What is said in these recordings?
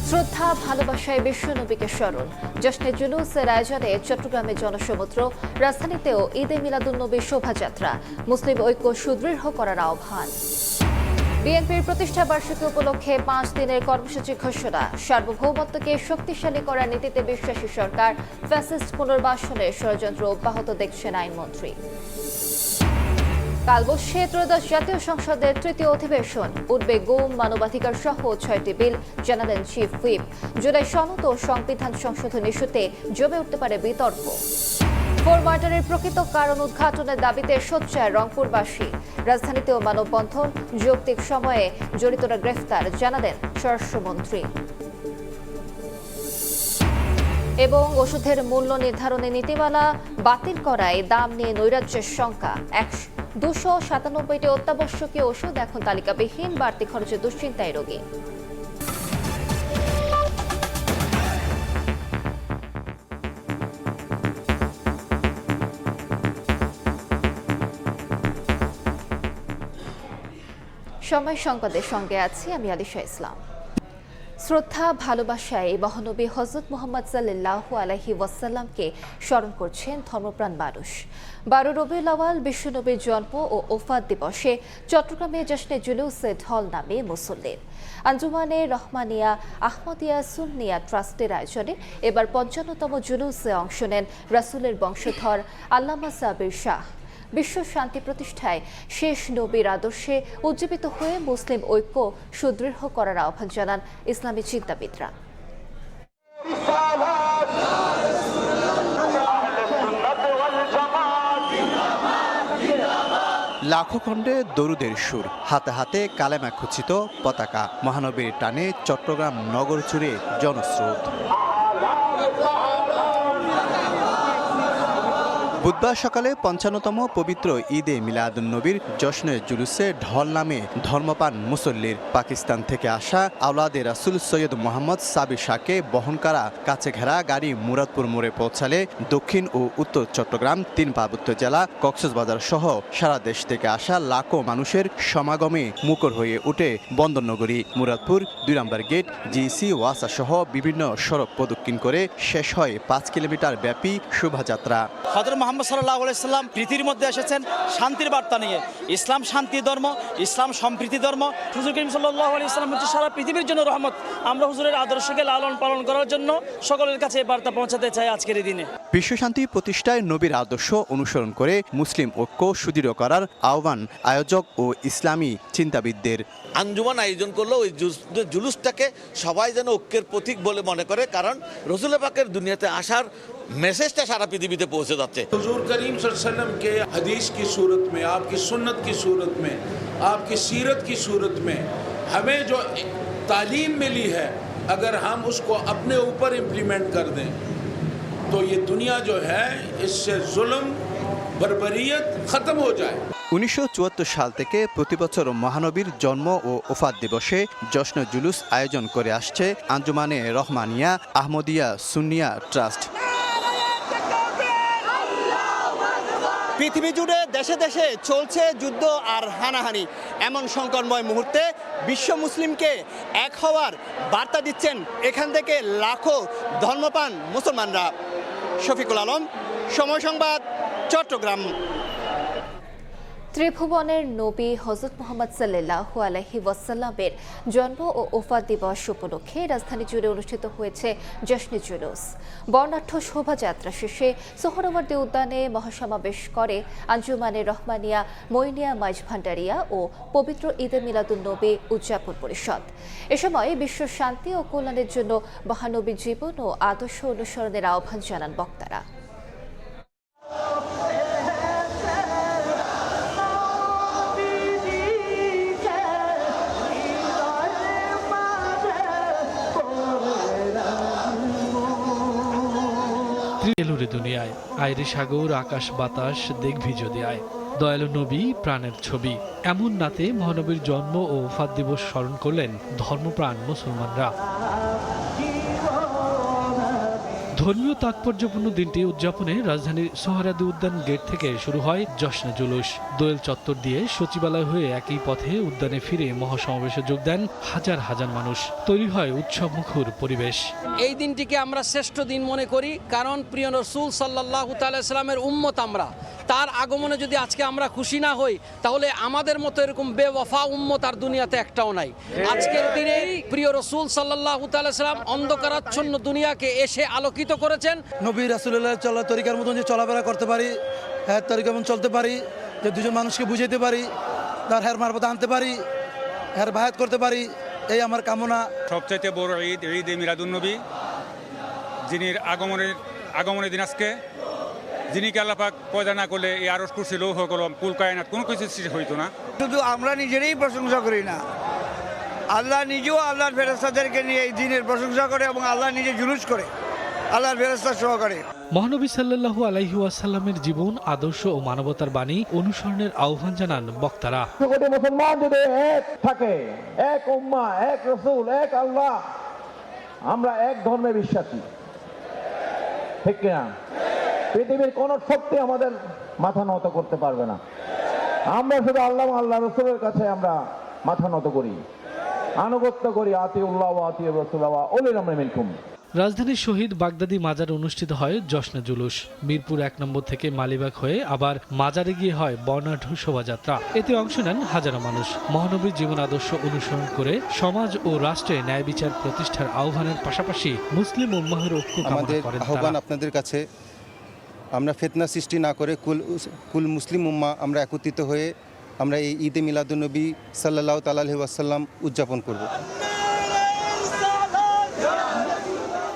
শ্রদ্ধা ভালোবাসায় বিশ্বনবীকে স্মরণ। জশ্নে জুলুসের আয়োজনে চট্টগ্রামে জনসমুদ্র, রাজধানীতেও ঈদে মিলাদুন্নবী শোভাযাত্রা, মুসলিম ঐক্য সুদৃঢ় করার আহ্বান। বিএনপির প্রতিষ্ঠা বার্ষিকী উপলক্ষে 5 দিনের কর্মসূচি ঘোষণা। সার্বভৌমত্বকে শক্তিশালী করার নীতিতে বিশ্বাসী সরকার, ফ্যাসিস্ট পুনর্বাসনের ষড়যন্ত্র অব্যাহত দেখছেন আইনমন্ত্রী। কাল বসছে ত্রয়োদশ জাতীয় সংসদের তৃতীয় অধিবেশন। উঠবে গুম, মানবাধিকার সহ 6টি বিল, জানালেন চিফ হুইপ। জুলাই সনদ ও সংবিধান সংশোধন ইস্যুতে জমে উঠতে পারে বিতর্ক। ফোর মার্ডারের প্রকৃত কারণ উদ্ঘাটনের দাবিতে সোচ্চার রংপুরবাসী। রাজধানীতেও মানববন্ধন, যৌক্তিক সময়ে জড়িতরা গ্রেফতার, জানালেন স্বরাষ্ট্রমন্ত্রী। এবং ওষুধের মূল্য নির্ধারণে নীতিমালা বাতিল করায় দাম নিয়ে নৈরাজ্যের শঙ্কা। 297টি অত্যাবশ্যকীয় ওষুধ এখন তালিকাবিহীন, বাড়তি খরচে দুশ্চিন্তায় রোগী। সময় সংবাদের সঙ্গে আছি আমি আলিশা ইসলাম। শ্রদ্ধা ভালোবাসায় মহানবী হযরত মুহাম্মদ সাল্লাল্লাহু আলাইহি ওয়াসাল্লামকে স্মরণ করছেন ধর্মপ্রাণ মানুষ। 12 রবিউল আওয়াল বিশ্বনবীর জন্ম ও ওফাত দিবসে চট্টগ্রামে জশ্নে জুলুসে ঢল নামে মুসল্লির। আঞ্জুমানে রহমানিয়া আহমদিয়া সুন্নিয়া ট্রাস্টের আয়োজনে এবার 55তম জুলুসে অংশ নেন রাসূলের বংশধর আল্লামা সাবির শাহ। বিশ্ব শান্তি প্রতিষ্ঠায় শেষ নবীর আদর্শে উজ্জীবিত হয়ে মুসলিম ঐক্য সুদৃঢ় করার আহ্বান জানান ইসলামী চিন্তাবিদরা। লাখো খণ্ডে দরুদের সুর, হাতে হাতে কালেমা খচিত পতাকা, মহানবীর টানে চট্টগ্রাম নগর জুড়ে জনস্রোত। বুধবার সকালে 55তম পবিত্র ঈদে মিলাদুন্নবীর জশ্নে জুলুসে ঢল নামে ধর্মপান মুসল্লির। পাকিস্তান থেকে আসা আওলাদে রাসূল সৈয়দ মোহাম্মদ সাবির শাহকে বহন করা কাছে ঘেরা গাড়ি মুরাদপুর মোড়ে পৌঁছালে দক্ষিণ ও উত্তর চট্টগ্রাম, 3 পার্বত্য জেলা, কক্সবাজার সহ সারা দেশ থেকে আসা লাখো মানুষের সমাগমে মুখর হয়ে ওঠে বন্দরনগরী। মুরাদপুর 2 নম্বর গেট, জিসি, ওয়াসা সহ বিভিন্ন সড়ক প্রদক্ষিণ করে শেষ হয় 5 কিলোমিটার ব্যাপী শোভাযাত্রা। মোহাম্মদ সাল্লাল্লাহু আলাইহি সাল্লাম পৃথিবীর মধ্যে এসেছেন শান্তির বার্তা নিয়ে। ইসলাম শান্তি ধর্ম, ইসলাম সম্প্রীতি ধর্ম। হুজুর করিম সাল্লাল্লাহু আলাইহি সাল্লাম হচ্ছে সারা পৃথিবীর জন্য রহমত। আমরা হুজুরের আদর্শকে লালন পালন করার জন্য সকলের কাছে এই বার্তা পৌঁছাতে চাই আজকের এই দিনে। বিশ্ব শান্তি প্রতিষ্ঠায় নবীর আদর্শ অনুসরণ করে মুসলিম ঐক্য সুদৃঢ় করার আহ্বান আয়োজক ও ইসলামী চিন্তাবিদদের। আঞ্জুমান আয়োজন করলো ওই জুলুসটাকে সবাই যেন ঐক্যের প্রতীক বলে মনে করে, কারণ রসুল পাকের দুনিয়াতে আসার मैसेजটা সারা পৃথিবীতে পৌঁছে যাচ্ছে। हुजूर करीम सल्लल्लाहु अलैहि वसल्लम के हदीस की सूरत में, आपकी सुन्नत की सूरत में, आपकी सीरत की सूरत में हमें जो तालीम मिली है, अगर हम उसको अपने ऊपर इम्प्लीमेंट कर दें तो ये दुनिया जो है इससे जुल्म बर्बरियत खत्म हो जाए। 1974 সাল থেকে প্রতি বছর মহানবীর জন্ম ও ওফাত দিবসে জশ্ন জুলুস আয়োজন করে আসছে আঞ্জুমানে রহমানিয়া আহমদিয়া সুন্নিয়া ট্রাস্ট। পৃথিবী জুড়ে দেশে দেশে চলছে যুদ্ধ আর হানাহানি। এমন সংকটময় মুহূর্তে বিশ্ব মুসলিমকে এক হওয়ার বার্তা দিচ্ছেন এখান থেকে লাখো ধর্মপ্রাণ মুসলমানরা। শফিকুল আলম, সময় সংবাদ, চট্টগ্রাম। ত্রিভুবনের নবী হযরত মুহাম্মদ সাল্লাল্লাহু আলাইহি ওয়াসাল্লামের জন্ম ও ওফাত দিবস উপলক্ষে রাজধানী জুড়ে অনুষ্ঠিত হয়েছে জশ্নে জুলুস। বর্ণাঢ্য শোভাযাত্রা শেষে সোহরাওয়ার্দী উদ্যানে মহাসমাবেশ করে আঞ্জুমানে রহমানিয়া মইনিয়া মাইজভান্ডারিয়া ও পবিত্র ঈদে মিলাদুন্নবী উদযাপন পরিষদ। এ সময় বিশ্ব শান্তি ও কল্যাণের জন্য মহানবীর জীবন ও আদর্শ অনুসরণের আহ্বান জানান বক্তারা। এলুরে দুনিয়ায় আইরে সাগর আকাশ বাতাস দেখবি যদি আয়, দয়ালু নবী প্রাণের ছবি। এমন রাতে মহানবীর জন্ম ও ওফাত দিবস স্মরণ করলেন ধর্মপ্রাণ মুসলমানরা। ধর্মীয় তাৎপর্যপূর্ণ দিনটি উদযাপনে রাজধানীর সোহরাওয়ার্দী উদ্যান গেট থেকে শুরু হয় জশ্নে জুলুস। দোয়েল চত্বর দিয়ে সচিবালয় হয়ে একই পথে উদ্যানে ফিরে মহাসমাবেশে যোগ দেন হাজার হাজার মানুষ। তৈরি হয় উৎসবমুখর পরিবেশ। এই দিনটিকে আমরা শ্রেষ্ঠ দিন মনে করি, কারণ প্রিয় রাসূল সাল্লাল্লাহু তাআলা সাল্লামের উম্মত আমরা। তার আগমনে যদি আজকে আমরা খুশি না হই, তাহলে আমাদের মতো এরকম বেওয়াফা উম্মত আর দুনিয়াতে একটাও নাই। আজকের দিনে প্রিয় রাসূল সাল্লাল্লাহু তাআলা সাল্লাম অন্ধকারাচ্ছন্ন দুনিয়াকে এসে আলোকিত করেছেন। নবী রাসূলুল্লাহ চলা তরিকার মতন যে চলাফেরা করতে পারি, হ্যাঁ তরিকার মতন চলতে পারি, যে দুজন মানুষকে বুঝাইতে পারি, তার হ্যার মারফত আনতে পারি, হ্যার বায়াত করতে পারি, এই আমার কামনা। সবচাইতে বড় ঈদ ঈদ মিলাদুন্নবী, যিনি আগমনের দিন আজকে, যিনি কে আল্লাহ পাক পয়দা না করলে এই আরশ কুরসি লৌহ কলম কুল কায়নাত কোনো কিছু সৃষ্টি হইতো না। শুধু আমরা নিজেরাই প্রশংসা করি না, আল্লাহ নিজেও আল্লাহর ফেরেশতাদেরকে নিয়ে এই দিনের প্রশংসা করে এবং আল্লাহ নিজে জুলুস করে আল্লাহর ফেরেশতা সহকারে। মহানবী সাল্লাল্লাহু আলাইহি ওয়াসাল্লামের জীবন, আদর্শ ও মানবতার বাণী অনুসরণের আহ্বান জানান বক্তারা। মুসলমান যদি এক থাকে, এক উম্মাহ, এক রাসূল, এক আল্লাহ, আমরা এক ধর্মে বিশ্বাসী, ঠিক কিনা? পৃথিবীর কোন শক্তি আমাদের মাথা নত করতে পারবে না। আমরা শুধু আল্লাহ আল্লাহ রাসূলের কাছে আমরা মাথা নত করি, আনুগত্য করি। আতিউল্লাহ ওয়া আতিউর রাসূল ওয়া উলিল আমরি মিনকুম। রাজধানীর শহীদ বাগদাদি মাজার অনুষ্ঠিত হয় জশ্নে জুলুস। মিরপুর 1 নম্বর থেকে মালিবাগ হয়ে আবার মাজারে গিয়ে হয় বর্ণাঢ্য শোভাযাত্রা। এতে অংশ নেন হাজারো মানুষ। মহানবীর জীবন আদর্শ অনুসরণ করে সমাজ ও রাষ্ট্রে ন্যায় বিচার প্রতিষ্ঠার আহ্বানের পাশাপাশি মুসলিম উম্মাহের ঐক্য কামনা করেন আহ্বান আপনাদের কাছে, আমরা ফিতনা সৃষ্টি না করে কুল মুসলিম উম্মাহ আমরা একত্রিত হয়ে আমরা এই ঈদে মিলাদুন্নবী সাল্লাল্লাহু তাআলা আলাইহি ওয়াসাল্লাম উদযাপন করব।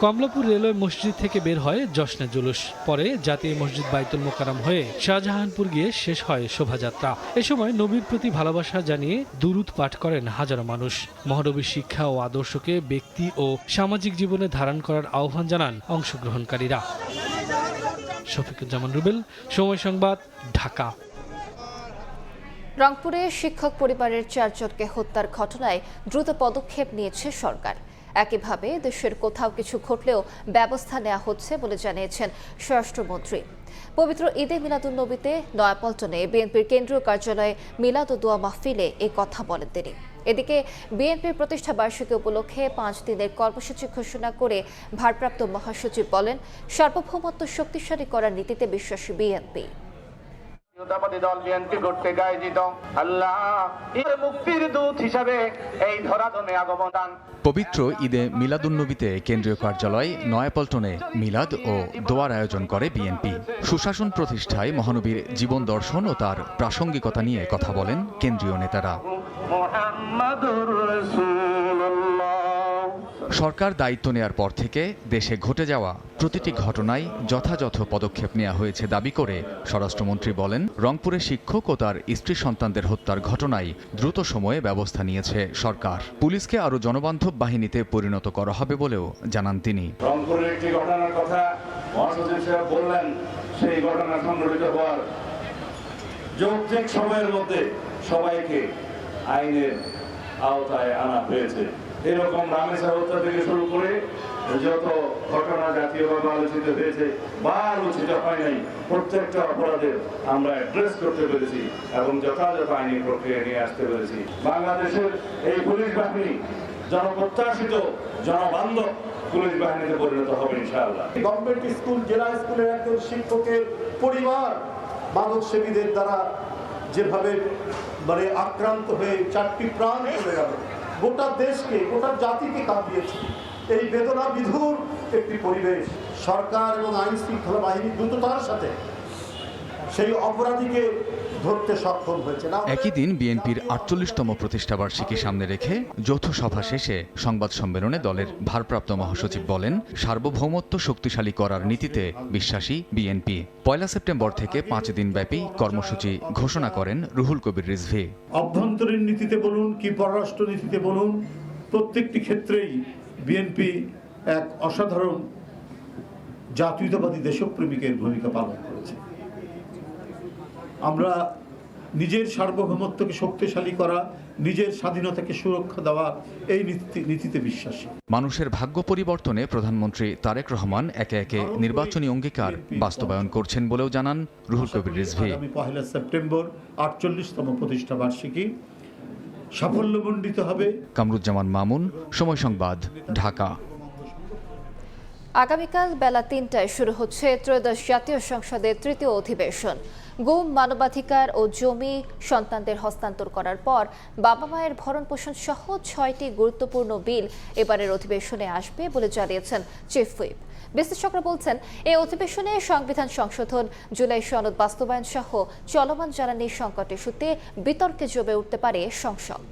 কমলাপুর রেলওয়ে মসজিদ থেকে বের হয় জশ্নে জুলুস। পরে জাতীয় মসজিদ বাইতুল মোকাররম হয়ে শাহজাহানপুর গিয়ে শেষ হয় শোভাযাত্রা। এ সময় নবীর প্রতি ভালোবাসা জানিয়ে দুরূদ পাঠ করেন হাজারো মানুষ। মহানবীর শিক্ষা ও আদর্শকে ব্যক্তি ও সামাজিক জীবনে ধারণ করার আহ্বান জানান অংশগ্রহণকারীরা। শফিকুজ্জামান রুবেল, সময় সংবাদ, ঢাকা। রংপুরে শিক্ষক পরিবারের 4 জনকে হত্যার ঘটনায় দ্রুত পদক্ষেপ নিয়েছে সরকার। একইভাবে দেশের কোথাও কিছু ঘটলেও ব্যবস্থা নেওয়া হচ্ছে বলে জানিয়েছেন স্বরাষ্ট্রমন্ত্রী। পবিত্র ঈদে মিলাদুন্নবীতে নয়াপল্টনে বিএনপির কেন্দ্রীয় কার্যালয়ে মিলাদ ও দোয়া মাহফিলে এই কথা বলেন তিনি। এদিকে বিএনপির প্রতিষ্ঠা বার্ষিকী উপলক্ষে 5 দিনের কর্মসূচি ঘোষণা করে ভারপ্রাপ্ত মহাসচিব বলেন, সার্বভৌমত্ব শক্তিশালী করার নীতিতে বিশ্বাসী বিএনপি। দল বিএনপি কর্তৃক আয়োজিত আল্লাহ মুক্তির দূত হিসাবে এই ধরাধামে আগমন। পবিত্র ঈদে মিলাদুন্নবীতে কেন্দ্রীয় কার্যালয় নয়াপল্টনে মিলাদ ও দোয়ার আয়োজন করে বিএনপি। সুশাসন প্রতিষ্ঠায় মহানবীর জীবন দর্শন ও তার প্রাসঙ্গিকতা নিয়ে কথা বলেন কেন্দ্রীয় নেতারা। সরকার দায়িত্ব নেয়ার পর থেকে দেশে ঘটে যাওয়া প্রতিটি ঘটনায় যথাযথ পদক্ষেপ নেওয়া হয়েছে দাবি করে স্বরাষ্ট্রমন্ত্রী বলেন, রংপুরে শিক্ষক ও তার স্ত্রী সন্তানদের হত্যার ঘটনায় দ্রুত সময়ে ব্যবস্থা নিয়েছে সরকার। পুলিশকে আরও জনবান্ধব বাহিনীতে পরিণত করা হবে বলেও জানান তিনি। রংপুরের একটি ঘটনার কথা মহাসচিব সাহেব বললেন, সেই ঘটনা সংঘটিত হওয়ার যৌক্তিক সময়ের মধ্যে সবাইকে আইনের আওতায় আনা হয়েছে। এরকম রামেসা হত্যা থেকে শুরু করে যত ঘটনা জাতীয়ভাবে আলোচিত হয়েছে বা আলোচিত হয় নাই, প্রত্যেকটা অপরাধের আমরা অ্যাড্রেস করতে পেরেছি এবং যথাযথ আইনি প্রক্রিয়া নিয়ে আসতে পেরেছি। বাংলাদেশের এই পুলিশ বাহিনী জনপ্রত্যাশিত জনবান্ধব পুলিশ বাহিনীতে পরিণত হবে ইনশাআল্লাহ। গভর্নমেন্ট স্কুল, জেলা স্কুলের একজন শিক্ষকের পরিবার মাদক সেবীদের দ্বারা যেভাবে আক্রান্ত হয়ে 4টি প্রাণ চলে গেল, গোটা দেশকে গোটা জাতিকে কাঁপিয়েছে। এই বেদনা বিধুর একটি পরিবেশ। সরকার এবং আইন শৃঙ্খলা বাহিনী দ্রুততার সাথে সেই অপরাধীকে ধরতে সক্ষম হয়েছে। একই দিন বিএনপির 48তম প্রতিষ্ঠাবার্ষিকী সামনে রেখে যৌথ সভা শেষে সংবাদ সম্মেলনে দলের ভারপ্রাপ্ত মহাসচিব বলেন, সার্বভৌমত্ব শক্তিশালী করার নীতিতে বিশ্বাসী বিএনপি। 1 সেপ্টেম্বর থেকে 5 দিনব্যাপী কর্মসূচি ঘোষণা করেন রুহুল কবির রিজভী। অভ্যন্তরীণ নীতিতে বলুন কি পররাষ্ট্র নীতিতে বলুন, প্রত্যেকটি ক্ষেত্রেই বিএনপি এক অসাধারণ জাতীয়তাবাদী দেশপ্রেমিকের ভূমিকা পালন করেছে। আমরা নিজের সার্বভৌমত্বকে শক্তিশালী করা, নিজের স্বাধীনতাকে সুরক্ষা দেওয়া, এই নীতিতে বিশ্বাসী। মানুষের ভাগ্য পরিবর্তনে প্রধানমন্ত্রী তারেক রহমান একে একে নির্বাচনী অঙ্গীকার বাস্তবায়ন করছেন বলেও জানান রুহুল কবির রিজভী। 1 সেপ্টেম্বর 48তম প্রতিষ্ঠা বার্ষিকী সাফল্যমণ্ডিত হবে। কামরুজ্জামান মামুন, সময় সংবাদ, ঢাকা। আগামীকাল বেলা ৩টায় শুরু হচ্ছে ত্রয়োদশ জাতীয় সংসদের তৃতীয় অধিবেশন। গুম, মানবাধিকার ও জমি সন্তানদের হস্তান্তর করার পর বাবা মায়ের ভরণ পোষণ সহ 6টি গুরুত্বপূর্ণ বিল এবারের অধিবেশনে আসবে বলে জানিয়েছেন চিফ হুইপ। বিশ্লেষকরা বলছেন, এই অধিবেশনে সংবিধান সংশোধন, জুলাই সনদ বাস্তবায়ন সহ চলমান জ্বালানি সংকট ইস্যুতে বিতর্কে জমে উঠতে পারে সংসদ।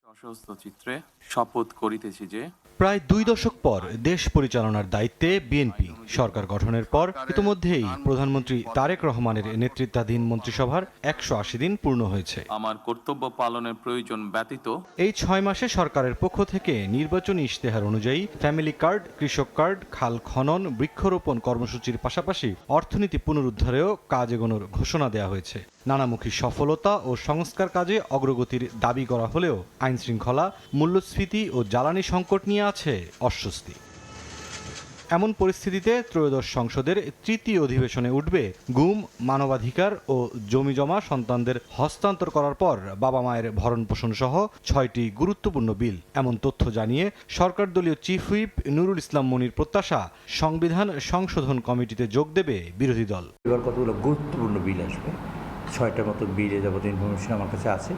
সশস্ত্র চিত্রে শপথ করিতেছি যে প্রায় 2 দশক পর দেশ পরিচালনার দায়িত্বে বিএনপি সরকার গঠনের পর ইতিমধ্যেই প্রধানমন্ত্রী তারেক রহমানের নেতৃত্বাধীন মন্ত্রিসভার 180 দিন পূর্ণ হয়েছে। আমার কর্তব্য পালনের প্রয়োজন ব্যতীত এই 6 মাসে সরকারের পক্ষ থেকে নির্বাচনী ইশতেহার অনুযায়ী ফ্যামিলি কার্ড, কৃষক কার্ড, খাল খনন, বৃক্ষরোপণ কর্মসূচির পাশাপাশি অর্থনীতি পুনরুদ্ধারেও কাজ এগোনোর ঘোষণা দেওয়া হয়েছে। নানামুখী সফলতা ও সংস্কার কাজে অগ্রগতির দাবি করা হলেও আইনশৃঙ্খলা, মূল্যস্ফীতি ও জ্বালানি সংকট নিয়ে আছে অস্বস্তি। এমন পরিস্থিতিতে ত্রয়োদশ সংসদের তৃতীয় অধিবেশনে উঠবে গুম, মানবাধিকার ও জমিজমা সন্তানদের হস্তান্তর করার পর বাবা মায়ের ভরণ পোষণ সহ 6টি গুরুত্বপূর্ণ বিল। এমন তথ্য জানিয়ে সরকার দলীয় চিফ হুইপ নুরুল ইসলাম মনির প্রত্যাশা, সংবিধান সংশোধন কমিটিতে যোগ দেবে বিরোধী দল। এবার কতগুলো গুরুত্বপূর্ণ বিল আসবে, 6টা মতো বিল যাবতীয় ইনফরমেশন আমার কাছে আছে।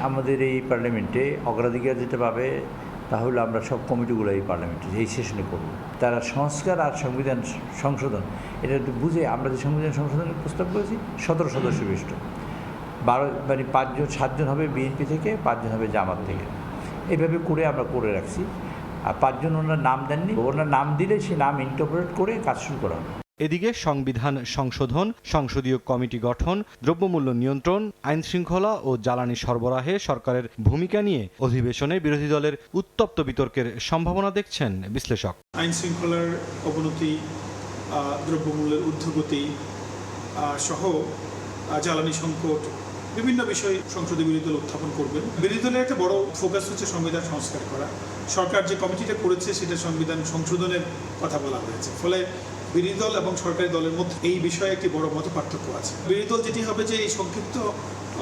আমাদের এই পার্লামেন্টে অগ্রাধিকার যেটা পাবে তাহলে আমরা সব কমিটিগুলো এই পার্লামেন্টে এই সেশনে করব। তারা সংস্কার আর সংবিধান সংশোধন এটা একটু বুঝে, আমরা যে সংবিধান সংশোধনের প্রস্তাব করেছি 17 সদস্য বিশিষ্ট, 7জন হবে বিএনপি থেকে, 5 জন হবে জামাত থেকে, এইভাবে করে আমরা করে রাখছি। আর 5 জন ওনার নাম দেননি, ওনার নাম দিলে সে নাম ইন্টারপ্রেট করে কাজ শুরু করা হবে। এদিকে সংবিধান সংশোধন, সংসদীয় কমিটি গঠন, দ্রব্যমূল্য নিয়ন্ত্রণ, আইনশৃঙ্খলা ও জ্বালানি সরবরাহে সরকারের ভূমিকা নিয়ে অধিবেশনে বিরোধী দলের উত্তপ্ত বিতর্কের সম্ভাবনা দেখছেন বিশ্লেষক। আইনশৃঙ্খলার অবনতি, দ্রব্যমূল্যের ঊর্ধ্বগতি সহ জ্বালানি সংকট, বিভিন্ন বিষয় সংসদে বিরোধী দল উত্থাপন করবেন। বিরোধী দলের একটা বড় ফোকাস হচ্ছে সংবিধান সংস্কার করা। সরকার যে কমিটিটা করেছে সেটা সংবিধান সংশোধনের কথা বলা হয়েছে, ফলে বিরোধী দল এবং সরকারি দলের মধ্যে এই বিষয়ে একটি বড় মত পার্থক্য আছে। বিরোধী দল যেটি হবে যে এই সংক্ষিপ্ত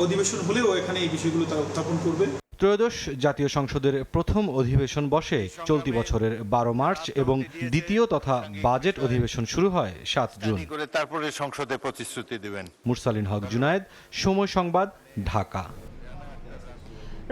অধিবেশন হলেও এখানে এই বিষয়গুলো তারা উত্থাপন করবে। ত্রয়োদশ জাতীয় সংসদের প্রথম অধিবেশন বসে চলতি বছরের 12 মার্চ এবং দ্বিতীয় তথা বাজেট অধিবেশন শুরু হয় 7 জুন। তারপরে সংসদে প্রতিশ্রুতি দেবেন। মুরসালিন হক জুনায়েদ, সময় সংবাদ, ঢাকা।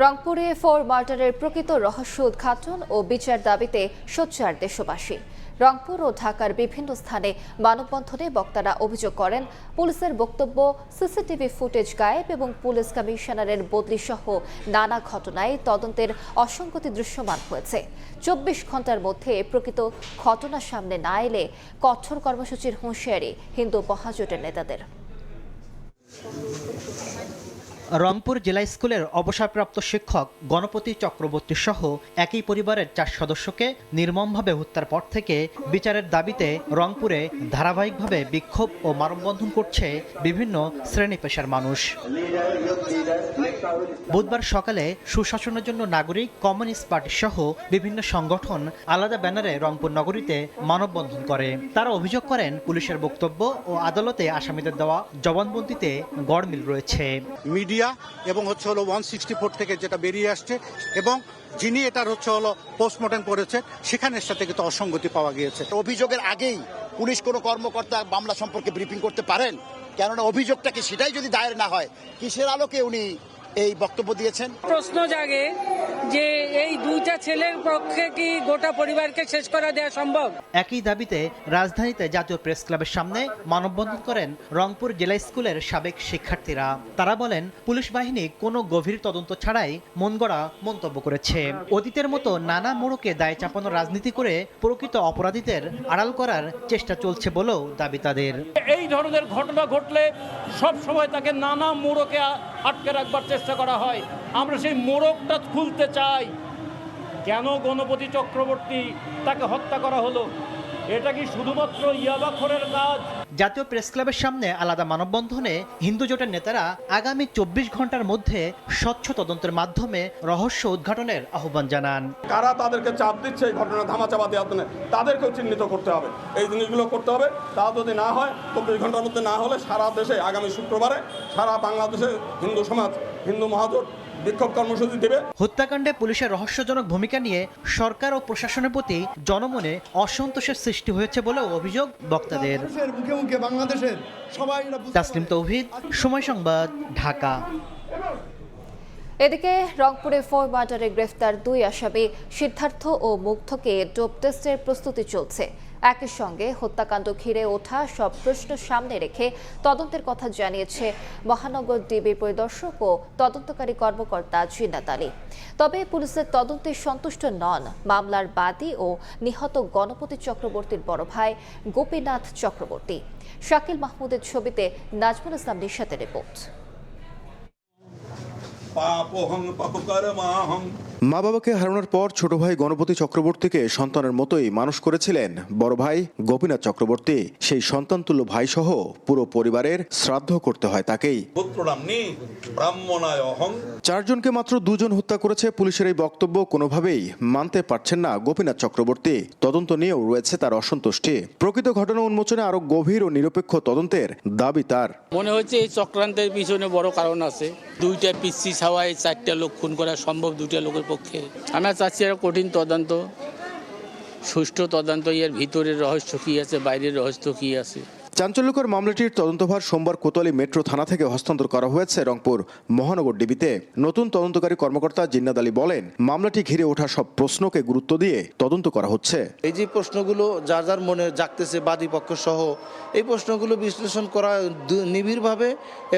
রংপুরে 4 মার্ডারের প্রকৃত রহস্য উদ্ঘাটন ও বিচার দাবিতে সোচ্চার দেশবাসী। রংপুর ও ঢাকার বিভিন্ন স্থানে মানববন্ধনে বক্তারা অভিযোগ করেন, পুলিশের বক্তব্য, সিসিটিভি ফুটেজ গায়েব এবং পুলিশ কমিশনারের বদলি সহ নানা ঘটনায় তদন্তের অসঙ্গতি দৃশ্যমান হয়েছে। 24 ঘন্টার মধ্যে প্রকৃত ঘটনা সামনে না এলে কঠোর কর্মসূচির হুঁশিয়ারি হিন্দু মহাজোটের নেতাদের। রংপুর জেলা স্কুলের অবসরপ্রাপ্ত শিক্ষক গণপতি চক্রবর্তী সহ একই পরিবারের 4 সদস্যকে নির্মমভাবে হত্যার পর থেকে বিচারের দাবিতে রংপুরে ধারাবাহিকভাবে বিক্ষোভ ও মানববন্ধন করছে বিভিন্ন শ্রেণী পেশার মানুষ। বুধবার সকালে সুশাসনের জন্য নাগরিক, কমিউনিস্ট পার্টি সহ বিভিন্ন সংগঠন আলাদা ব্যানারে রংপুর নগরীতে মানববন্ধন করে। তারা অভিযোগ করেন, পুলিশের বক্তব্য ও আদালতে আসামিদের দেওয়া জবানবন্দিতে গড়মিল রয়েছে। মিডিয়া এবং হচ্ছে হলো 164 থেকে যেটা বেরিয়ে আসছে এবং যিনি এটার হচ্ছে হলো পোস্টমর্টেম করেছে সেখানের সাথে কিন্তু অসঙ্গতি পাওয়া গিয়েছে। অভিযোগের আগেই পুলিশ কোনো কর্মকর্তা মামলা সম্পর্কে ব্রিফিং করতে পারেন? কেননা অভিযোগটাকে সেটাই যদি দায়ের না হয়, কিসের আলোকে উনি এই বক্তব্য দিয়েছেন? প্রশ্ন জাগে যে এই দুইটা ছেলের পক্ষে কি গোটা পরিবারকে শেষ করা দেওয়া সম্ভব? একই দাবিতে রাজধানীতে জাতীয় প্রেস ক্লাবের সামনে মানববন্ধন করেন রংপুর জেলা স্কুলের সাবেক শিক্ষার্থীরা। তারা বলেন, পুলিশ বাহিনী কোনো গভীর তদন্ত ছাড়াই মনগড়া মন্তব্য করেছে। অতীতের মতো নানা মোড়কে দায় চাপানোর রাজনীতি করে প্রকৃত অপরাধীদের আড়াল করার চেষ্টা চলছে বলেও দাবি তাদের। এই ধরনের ঘটনা ঘটলে সব সময় তাকে নানা মোড়কে আটকে রাখবার চেষ্টা করা হয়। আমরা সেই মোড়কটা খুলতে চাই। কেন গণপতি চক্রবর্তী তাকে হত্যা করা হলো? এটা কি শুধুমাত্র ইয়াবাখোরের কাজ? জাতীয় প্রেস ক্লাবের সামনে আলাদা মানববন্ধনে হিন্দু জোটের নেতারা আগামী 24 ঘন্টার মধ্যে স্বচ্ছ তদন্তের মাধ্যমে রহস্য উদ্ঘাটনের আহ্বান জানান। কারা তাদেরকে চাপ দিচ্ছে এই ঘটনা ধামাচাপা দেওয়ার জন্য তাদেরকেও চিহ্নিত করতে হবে, এই জিনিসগুলো করতে হবে। তা যদি না হয় 24 ঘন্টার মধ্যে না হলে সারা দেশে আগামী শুক্রবারে সারা বাংলাদেশে হিন্দু সমাজ, হিন্দু মহাজোট বিক্ষোভ কর্মসূচি দেবে। হত্যাকাণ্ডে পুলিশের রহস্যজনক ভূমিকা নিয়ে সরকার ও প্রশাসনের প্রতি জনমনে অসন্তোষের সৃষ্টি হয়েছে বলেও অভিযোগ বক্তাদের। তাসলিম তৌহিদ, সময় সংবাদ, ঢাকা। এদিকে রংপুরে 4 মার্ডারে গ্রেফতার 2 আসামি সিদ্ধার্থ ও মুগ্ধকে ডোপ টেস্টের প্রস্তুতি চলছে। একই সঙ্গে হত্যাকাণ্ড ঘিরে ওঠা সব প্রশ্ন সামনে রেখে তদন্তের কথা জানিয়েছে মহানগর ডিবির পরিদর্শক ও তদন্তকারী কর্মকর্তা জিন্নাত আলী। তবে পুলিশের তদন্তে সন্তুষ্ট নন মামলার বাদী ও নিহত গণপতি চক্রবর্তীর বড় ভাই গোপীনাথ চক্রবর্তী। শাকিল মাহমুদের ছবিতে নাজমুল ইসলাম নিশাতের রিপোর্ট। মা বাবাকে হারানোর পর ছোট ভাই গণপতি চক্রবর্তীকে সন্তানের মতোই মানুষ করেছিলেন বড় ভাই গোপীনাথ চক্রবর্তী। সেই সন্তানতুল্য ভাই সহ পুরো পরিবারের শ্রাদ্ধ করতে হয় তাকেই। 4 জনকে মাত্র 2 জন হত্যা করেছে পুলিশের এই বক্তব্য কোনোভাবেই মানতে পারছেন না গোপীনাথ চক্রবর্তী। তদন্ত নিয়েও রয়েছে তার অসন্তুষ্টি। প্রকৃত ঘটনা উন্মোচনে আরো গভীর ও নিরপেক্ষ তদন্তের দাবি তার। মনে হচ্ছে এই চক্রান্তের পিছনে বড় কারণ আছে। 2টা পিসি ছাওয়ায় 4টা লোক খুন করা সম্ভব 2টা লোকের পক্ষে। আমরা চাচ্ছি একটা কঠিন তদন্ত, সুষ্ঠু তদন্ত। এর ভিতরের রহস্য কি আছে, বাইরের রহস্য কি আছে। চাঞ্চল্যকর মামলাটির তদন্তভার সোমবার কোতোয়ালি মেট্রো থানা থেকে হস্তান্তর করা হয়েছে রংপুর মহানগর ডিবিতে। নতুন তদন্তকারী কর্মকর্তা জিন্নাত আলী বলেন, মামলাটি ঘিরে ওঠা সব প্রশ্নকে গুরুত্ব দিয়ে তদন্ত করা হচ্ছে। এই যে প্রশ্নগুলো যার যার মনে জাগতেছে বাদী পক্ষ সহ, এই প্রশ্নগুলো বিশ্লেষণ করা নিবিড়ভাবে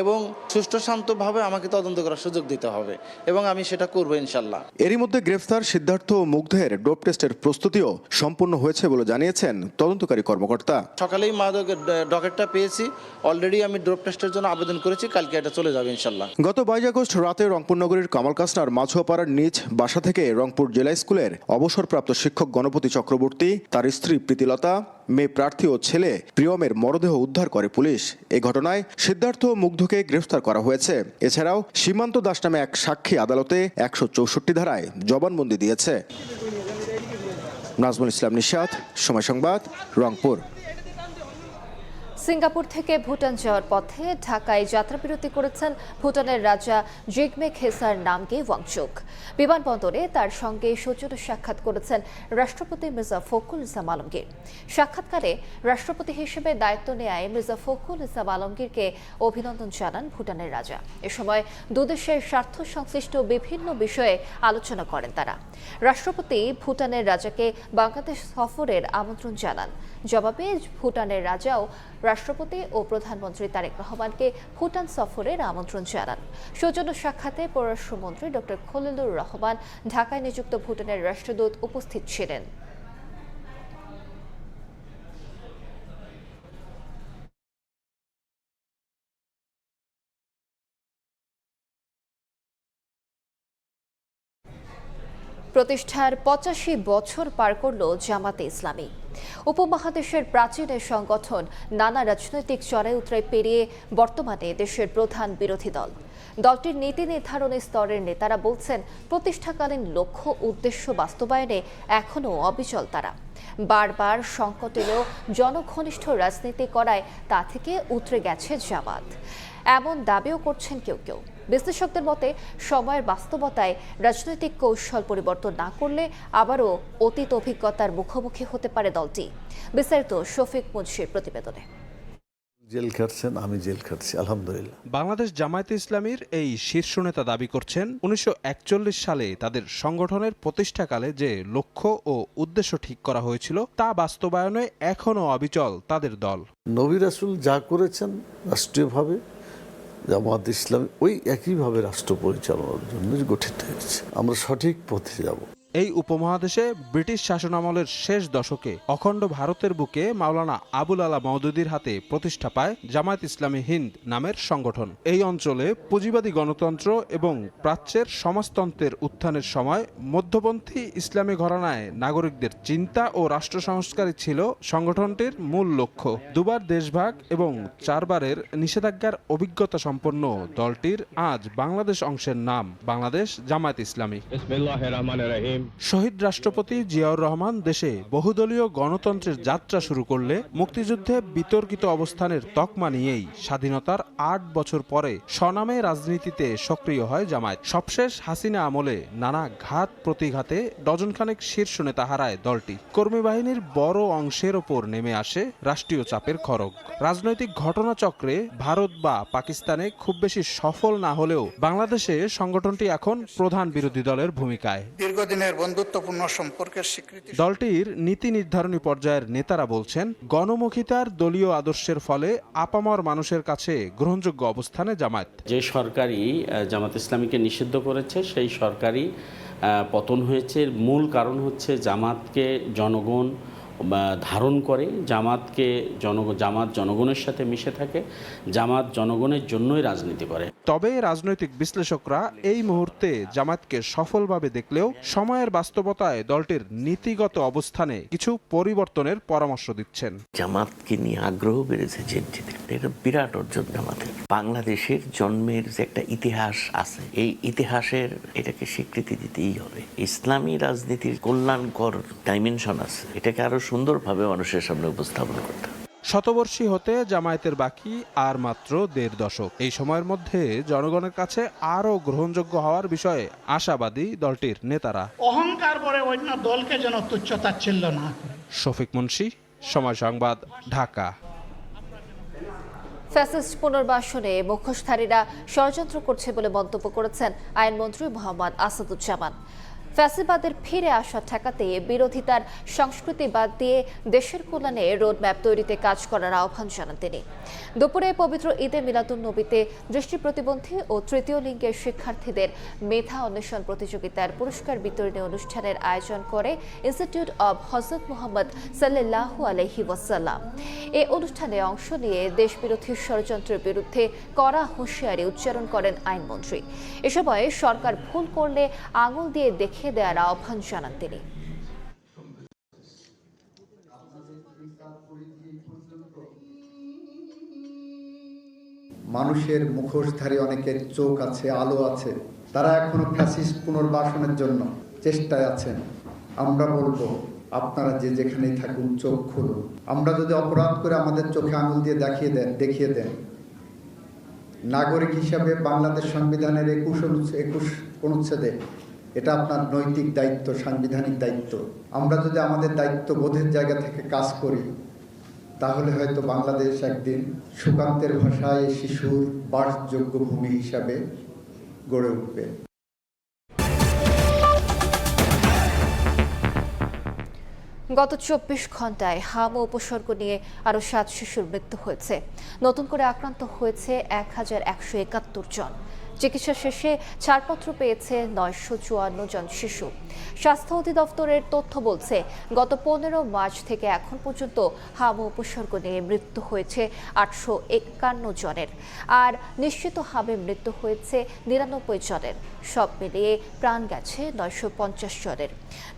এবং সুষ্ঠু শান্তভাবে আমাকে তদন্ত করার সুযোগ দিতে হবে এবং আমি সেটা করবো ইনশাল্লাহ। এরই মধ্যে গ্রেফতার সিদ্ধার্থ ও মুগ্ধের ডোপ টেস্টের প্রস্তুতিও সম্পূর্ণ হয়েছে বলে জানিয়েছেন তদন্তকারী কর্মকর্তা। সকালেই মাদকের ডকেটটা পেয়েছি, অলরেডি আমি ড্রপ টেস্টের জন্য আবেদন করেছি, কালকে এটা চলে যাবে ইনশাল্লাহ। গত 22 আগস্ট রাতে রংপুর নগরীর কামাল কাসনার মাঝুয়াপাড়ার নিজ বাসা থেকে রংপুর জেলা স্কুলের অবসরপ্রাপ্ত শিক্ষক গণপতি চক্রবর্তী, তার স্ত্রী প্রীতিলতা, মেয়ে প্রার্থী ও ছেলে প্রিয়মের মরদেহ উদ্ধার করে পুলিশ। এই ঘটনায় সিদ্ধার্থ ও মুগ্ধকে গ্রেফতার করা হয়েছে। এছাড়াও সীমান্ত দাস নামে এক সাক্ষী আদালতে 164 ধারায় জবানবন্দি দিয়েছে। নাজমুল ইসলাম নিশাত, সময় সংবাদ, রংপুর। সিঙ্গাপুর থেকে ভুটান যাওয়ার পথে ঢাকায় যাত্রাবিরতি করেছেন ভুটানের রাজা জিগমে খেসার নামগে ওয়াংচুক। বিমানবন্দরে তার সঙ্গে সৌজন্য সাক্ষাৎ করেছেন রাষ্ট্রপতি মির্জা ফখরুল ইসলাম আলমগীর। সাক্ষাৎকারে রাষ্ট্রপতি হিসেবে দায়িত্ব নেয় মির্জা ফখরুল ইসলাম আলমগীরকে অভিনন্দন জানান ভুটানের রাজা। এ সময় দুদেশের স্বার্থ সংশ্লিষ্ট বিভিন্ন বিষয়ে আলোচনা করেন তারা। রাষ্ট্রপতি ভুটানের রাজাকে বাংলাদেশ সফরের আমন্ত্রণ জানান। জবাবে ভুটানের রাজাও রাষ্ট্রপতি ও প্রধানমন্ত্রী তারেক রহমানকে ভুটান সফরের আমন্ত্রণ জানান। সৌজন্য সাক্ষাতে পররাষ্ট্রমন্ত্রী ডক্টর খলিলুর রহমান, ঢাকায় নিযুক্ত ভুটানের রাষ্ট্রদূত উপস্থিত ছিলেন। প্রতিষ্ঠার 85 বছর পার করল জামাতে ইসলামী। উপমহাদেশের প্রাচীন এই সংগঠন নানা রাজনৈতিক চড়াই উতরাই পেরিয়ে বর্তমানে দেশের প্রধান বিরোধী দল। দলটির নীতি নির্ধারণী স্তরের নেতারা বলছেন, প্রতিষ্ঠাকালীন লক্ষ্য উদ্দেশ্য বাস্তবায়নে এখনও অবিচল তারা। বারবার সংকট এলেও জনঘনিষ্ঠ রাজনীতি করায় তা থেকে উতরে গেছে জামাত, এমন দাবিও করছেন কেউ কেউ। বিশ্লেষকদের মতে, সময়ের বাস্তবতায় রাজনৈতিক কৌশল পরিবর্তন না করলে আবারও অতীত অভিজ্ঞতার মুখোমুখি হতে পারে দলটি। বিস্তারিত শফিক মুন্সির প্রতিবেদনে। জেল খাটছেন, আমি জেল খাটছি, আলহামদুলিল্লাহ। বাংলাদেশ জামায়াতে ইসলামীর এই শীর্ষ নেতা দাবি করছেন, 1941 সালে তাদের সংগঠনের প্রতিষ্ঠাকালে যে লক্ষ্য ও উদ্দেশ্য ঠিক করা হয়েছিল তা বাস্তবায়নে এখনও অবিচল তাদের দল। নবী রাসূল যা করেছেন রাষ্ট্রীয়ভাবে, জামায়াত ইসলামী ওই একইভাবে রাষ্ট্র পরিচালনার জন্য গঠিত হয়েছে। আমরা সঠিক পথে যাব। এই উপমহাদেশে ব্রিটিশ শাসনামলের শেষ দশকে অখণ্ড ভারতের বুকে মাওলানা আবুল আলা মওদুদীর হাতে প্রতিষ্ঠা পায় জামায়াত ইসলামী হিন্দ নামের সংগঠন। এই অঞ্চলে পুঁজিবাদী গণতন্ত্র এবং প্রাচ্যের সমাজতন্ত্রের উত্থানের সময় মধ্যপন্থী ইসলামী ঘরানায় নাগরিকদের চিন্তা ও রাষ্ট্র সংস্কারই ছিল সংগঠনটির মূল লক্ষ্য। দুবার দেশভাগ এবং 4 বারের নিষেধাজ্ঞার অভিজ্ঞতা সম্পন্ন দলটির আজ বাংলাদেশ অংশের নাম বাংলাদেশ জামায়াত ইসলামী। শহীদ রাষ্ট্রপতি জিয়াউর রহমান দেশে বহুদলীয় গণতন্ত্রের যাত্রা শুরু করলে মুক্তিযুদ্ধে বিতর্কিত অবস্থানের তকমা নিয়েই স্বাধীনতার 8 বছর পরে স্বনামে রাজনীতিতে সক্রিয় হয় জামায়াত। সবশেষ হাসিনা আমলে নানা ঘাত প্রতিঘাতে ডজনখানেক শীর্ষ নেতা হারায় দলটি। কর্মী বাহিনীর বড় অংশের ওপর নেমে আসে রাষ্ট্রীয় চাপের খড়গ। রাজনৈতিক ঘটনাচক্রে ভারত বা পাকিস্তানে খুব বেশি সফল না হলেও বাংলাদেশে সংগঠনটি এখন প্রধান বিরোধী দলের ভূমিকায়। দীর্ঘদিনের বন্ধুত্বপূর্ণ সম্পর্কের স্বীকৃতি। দলটির নীতি নির্ধারণী পর্যায়ের নেতারা বলছেন, গণমুখিতার দলীয় আদর্শের ফলে আপামর মানুষের কাছে গ্রহণযোগ্য অবস্থানে জামায়াত। যে সরকারই জামাত ইসলামীকে নিষিদ্ধ করেছে সেই সরকারই পতন হয়েছে। মূল কারণ হচ্ছে জামাতকে জনগণ ধারণ করে, জামাত জনগণের সাথে মিশে থাকে, জামাত জনগণের জন্যই রাজনীতি করে। তবে রাজনৈতিক বিশ্লেষকরা এই মুহূর্তে জামাতকে সফলভাবে দেখলেও সময়ের বাস্তবতায় দলটির নীতিগত অবস্থানে কিছু পরিবর্তনের পরামর্শ দিচ্ছেন। জামাতকে নিয়ে আগ্রহ বেড়েছে, এটা বিরাট অর্জন জামাতের। বাংলাদেশের জন্মের যে একটা ইতিহাস আছে, এই ইতিহাসের এটাকে স্বীকৃতি দিতেই হবে। ইসলামী রাজনীতির কল্যাণকর ডাইমেনশন আছে, এটাকে আরো সুন্দরভাবে মানুষের সামনে উপস্থাপন করতে। শতবর্ষী হতে জামায়াতের বাকি আর মাত্র 1.5 দশক। এই সময়ের মধ্যে জনগণের কাছে আরো গ্রহণযোগ্য হওয়ার বিষয়ে আশাবাদী দলটির নেতারা। অহংকার করে অন্য দলকে যেন তুচ্ছ-তাচ্ছিল্য না করে। শফিক মুন্সি, সময় সংবাদ, ঢাকা। ফ্যাসিস্ট পুনর্বাসনে মুখোশধারীরা ষড়যন্ত্র করছে বলে মন্তব্য করেছেন আইনমন্ত্রী মোহাম্মদ আসাদুজ্জামান। ফ্যাসিবাদের ফিরে আসা ঠেকাতে বিরোধিতার সংস্কৃতি বাদ দিয়ে দেশের কল্যাণে রোডম্যাপ তৈরিতে কাজ করার আহ্বান জানান তিনি। দুপুরে পবিত্র ঈদে মিলাদুন্নবীতে দৃষ্টি প্রতিবন্ধী ও তৃতীয় লিঙ্গের শিক্ষার্থীদের মেধা অন্বেষণ প্রতিযোগিতার পুরস্কার বিতরণী অনুষ্ঠানের আয়োজন করে ইনস্টিটিউট অব হযরত মুহাম্মদ সাল্লাল্লাহু আলাইহি ওয়াসাল্লাম। এই অনুষ্ঠানে অংশ নিয়ে দেশবিরোধী ষড়যন্ত্রের বিরুদ্ধে কড়া হুঁশিয়ারি উচ্চারণ করেন আইনমন্ত্রী। এ সময় সরকার ভুল করলে আঙুল দিয়ে দেখিয়ে দেওয়ার আহ্বান জানান তিনি। মানুষের মুখোশধারী অনেকের চোখ আছে, আলো আছে, তারা এখনো ফ্যাসিস্ট পুনর্বাসনের জন্য চেষ্টায় আছেন। আমরা বলবো, আপনারা যে যেখানেই থাকুন, চোখ খুলুন। আমরা যদি অপরাধ করে আমাদের চোখে আঙুল দিয়ে দেখিয়ে দেন, নাগরিক হিসাবে বাংলাদেশ সংবিধানের 21 অনুচ্ছেদে এটা আপনার নৈতিক দায়িত্ব, সাংবিধানিক দায়িত্ব। আমরা যদি আমাদের দায়িত্ব বোধের জায়গা থেকে কাজ করি, তাহলে হয়তো বাংলাদেশ একদিন সুকান্তের ভাষায় শিশুর বাসযোগ্য ভূমি হিসাবে গড়ে উঠবে। গত 24 ঘন্টায় হাম ও উপসর্গ নিয়ে আরও 7 শিশুর মৃত্যু হয়েছে। নতুন করে আক্রান্ত হয়েছে 1171 জন। চিকিৎসা শেষে ছাড়পত্র পেয়েছে 954 জন শিশু। স্বাস্থ্য অধিদপ্তরের তথ্য বলছে, গত 15 মার্চ থেকে এখন পর্যন্ত হাম ও উপসর্গ নিয়ে মৃত্যু হয়েছে 851 জনের, আর নিশ্চিত হামে মৃত্যু হয়েছে 99 জনের। সব মিলিয়ে প্রাণ গেছে 950 জনের।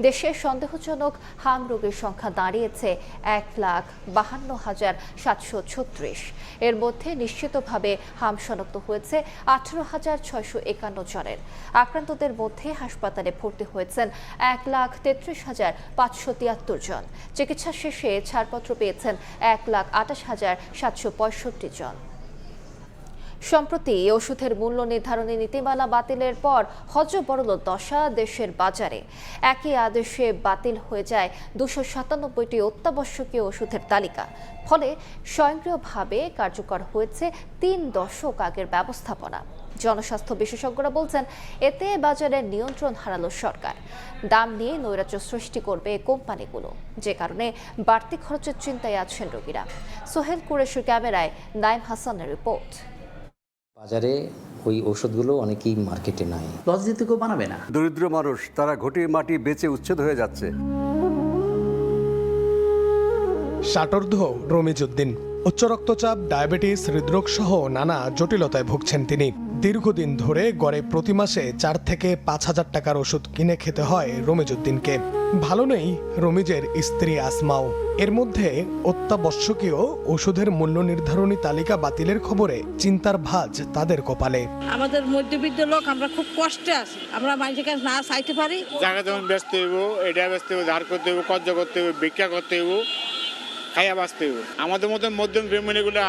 দেশে সন্দেহজনক হাম রোগীর সংখ্যা দাঁড়িয়েছে 1,52,736। এর মধ্যে নিশ্চিতভাবে হাম শনাক্ত হয়েছে 18,651 জনের। আক্রান্তদের মধ্যে হাসপাতালে ভর্তি হয়েছেন 1,33,573 জন। চিকিৎসা শেষে ছাড়পত্র পেয়েছেন 1,28,765 জন। সম্প্রতি ওষুধের মূল্য নির্ধারণী নীতিমালা বাতিলের পর হযবরল দশা দেশের বাজারে। একই আদেশে বাতিল হয়ে যায় 297টি অত্যাবশ্যকীয় ওষুধের তালিকা। ফলে স্বয়ংক্রিয়ভাবে কার্যকর হয়েছে 3 দশক আগের ব্যবস্থাপনা। জনস্বাস্থ্য বিশেষজ্ঞরা বলছেন, এতে বাজারে নিয়ন্ত্রণ হারালো সরকার। দাম নিয়ে নৈরাজ্য সৃষ্টি করবে কোম্পানিগুলো, যে কারণে বাড়তি খরচের চিন্তায় আছেন রোগীরা। সোহেল কুরেশির ক্যামেরায় নাইম হাসানের রিপোর্ট। বাজারে ওই ঔষধগুলো অনেকেই মার্কেটে নাই, লস দিতে কেউ বানাবে না। দরিদ্র মানুষ তারা ঘটির মাটি বেচে উচ্ছেদ হয়ে যাচ্ছে। ষাটোর্ধ্ব রমিজউদ্দিন, উচ্চ রক্তচাপ, ডায়াবেটিস, হৃদরোগ সহ নানা জটিলতায় ভুগছেন তিনি। দীর্ঘদিন ধরে গড়ে প্রতি মাসে 4 থেকে 5,000 টাকার ওষুধ কিনে খেতে হয় রমিজউদ্দিনকে। ভালো নেই রমিজের স্ত্রী আসমাও। এর মধ্যে অত্যাবশ্যকীয় ওষুধের মূল্য নির্ধারণী তালিকা বাতিলের খবরে চিন্তার ভাঁজ তাদের কপালে। আমাদের মধ্যবিত্ত লোক, আমরা খুব কষ্টে আছি, আমরা মানুষের কাছে না চাইতে পারি। জায়গা যেমন ব্যস্ত হইব, এটা ব্যস্ত হইব, ধার করতে হইব, কর্জ করতে হইব, ভিক্ষা করতে হইব, খাইয়া বাঁচতে হইব। আমাদের মতো মধ্যম ফ্যামিলিগুলা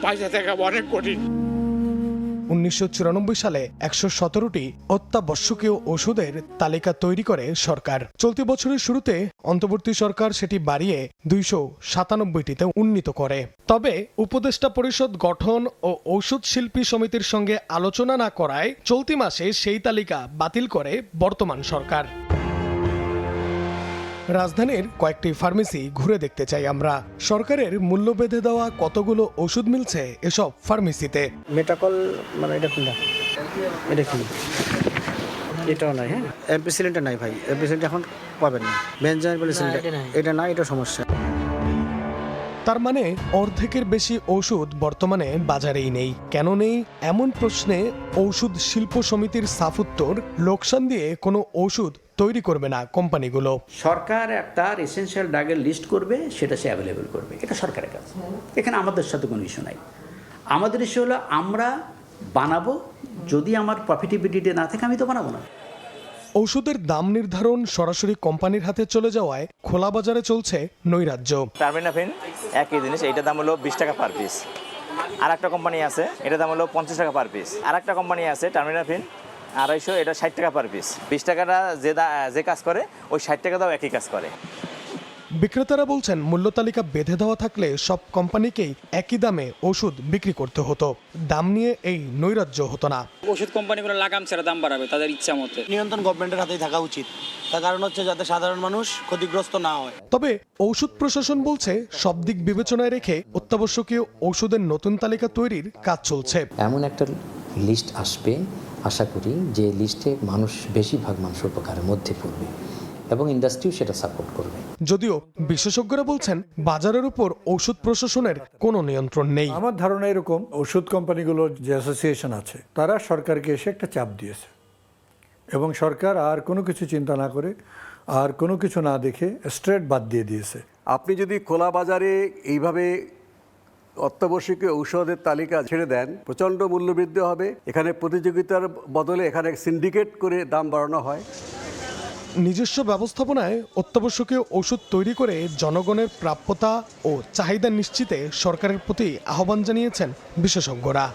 পয়সা থাকা অনেক কঠিন। 1994 সালে 117টি অত্যাবশ্যকীয় ওষুধের তালিকা তৈরি করে সরকার। চলতি বছরের শুরুতে অন্তর্বর্তী সরকার সেটি বাড়িয়ে 297টিতে উন্নীত করে। তবে উপদেষ্টা পরিষদ গঠন ও ঔষধ শিল্পী সমিতির সঙ্গে আলোচনা না করায় চলতি মাসে সেই তালিকা বাতিল করে বর্তমান সরকার। রাজধানীর কয়েকটি ফার্মেসি ঘুরে দেখতে চাই আমরা। সরকারের মূল্য বেঁধে দেওয়া কতগুলো ওষুধ মিলছে এসব ফার্মেসিতে। মেটাকল মানে এটা কোনটা? এটা কি? এটাও নাই। হ্যাঁ, এমপিসিলিনটা নাই ভাই, এমপিসিলিনটা এখন পাবেন না। বেনজাইল এটা না, এটা সমস্যা। তার মানে অর্ধেকের বেশি ওষুধ বর্তমানে বাজারেই নেই। কেন নেই এমন প্রশ্নে ঔষধ শিল্প সমিতির সাফ উত্তর, লোকসান দিয়ে কোনো ওষুধ তৈরি করবে না কোম্পানিগুলো। সরকার একটা এসেনশিয়াল ড্রাগের লিস্ট করবে, সেটা সে অ্যাভেলেবেল করবে, এটা সরকারের কাজ। এখানে আমাদের সাথে কোনো ইস্যু নাই। আমাদের ইস্যু হলো আমরা বানাবো, যদি আমার প্রফিটেবিলিটি না থাকে আমি তো বানাবো না। ঔষধের দাম নির্ধারণ সরাসরি কোম্পানির হাতে চলে যাওয়ায় খোলা বাজারে চলছে নৈরাজ্য। টার্মিনাফিন একই জিনিস, এইটার দাম হলো 20 টাকা পার পিস। আর একটা কোম্পানি আছে, এটার দাম হলো 50 টাকা পার পিস। আর একটা কোম্পানি আছে টার্মিনাফিন 250, এটা 60 টাকা পার পিস। 20 টাকাটা যে কাজ করে, ওই 60 টাকা দাও একই কাজ করে। বিক্রেতারা বলছেন মূল্য তালিকা বেঁধে দেওয়া থাকলে সব কোম্পানিকেই একই দামে ওষুধ বিক্রি করতে হতো। দাম নিয়ে এই নৈরাজ্য হতো না। ওষুধ কোম্পানিগুলো লাগাম ছেড়ে দাম বাড়াবে তাদের ইচ্ছা মতো। নিয়ন্ত্রণ গভর্নমেন্টের হাতেই থাকা উচিত, তার কারণ হচ্ছে যাতে সাধারণ মানুষ ক্ষতিগ্রস্ত না হয়। তবে ঔষধ প্রশাসন বলছে সব দিক বিবেচনায় রেখে অত্যাবশ্যকীয় ওষুধের নতুন তালিকা তৈরির কাজ চলছে। এমন একটা লিস্ট আসবে, আশা করি যে লিস্টে মানুষ, বেশিরভাগ মানুষ উপকারের মধ্যে পড়বে এবং ইন্ডাস্ট্রিও সেটা সাপোর্ট করবে। যদিও বিশেষজ্ঞরা বলছেন বাজারের উপর ওষুধ প্রশাসনের কোনো নিয়ন্ত্রণ নেই। আমার ধারণা এরকম, ওষুধ কোম্পানিগুলোর যে অ্যাসোসিয়েশন আছে তারা সরকারকে এসে একটা চাপ দিয়েছে এবং সরকার আর কোনো কিছু চিন্তা না করে, আর কোনো কিছু না দেখে স্ট্রেট বাদ দিয়ে দিয়েছে। আপনি যদি খোলা বাজারে এইভাবে অত্যাবশ্যকীয় ঔষধের তালিকা ছেড়ে দেন, প্রচণ্ড মূল্যবৃদ্ধি হবে। এখানে প্রতিযোগিতার বদলে এখানে সিন্ডিকেট করে দাম বাড়ানো হয়। নিজস্ব ব্যবস্থাপনায় অত্যাবশ্যকীয় ওষুধ তৈরি করে জনগণের প্রাপ্যতা ও চাহিদা নিশ্চিতে সরকারের প্রতি আহ্বান জানিয়েছেন বিশেষজ্ঞরা।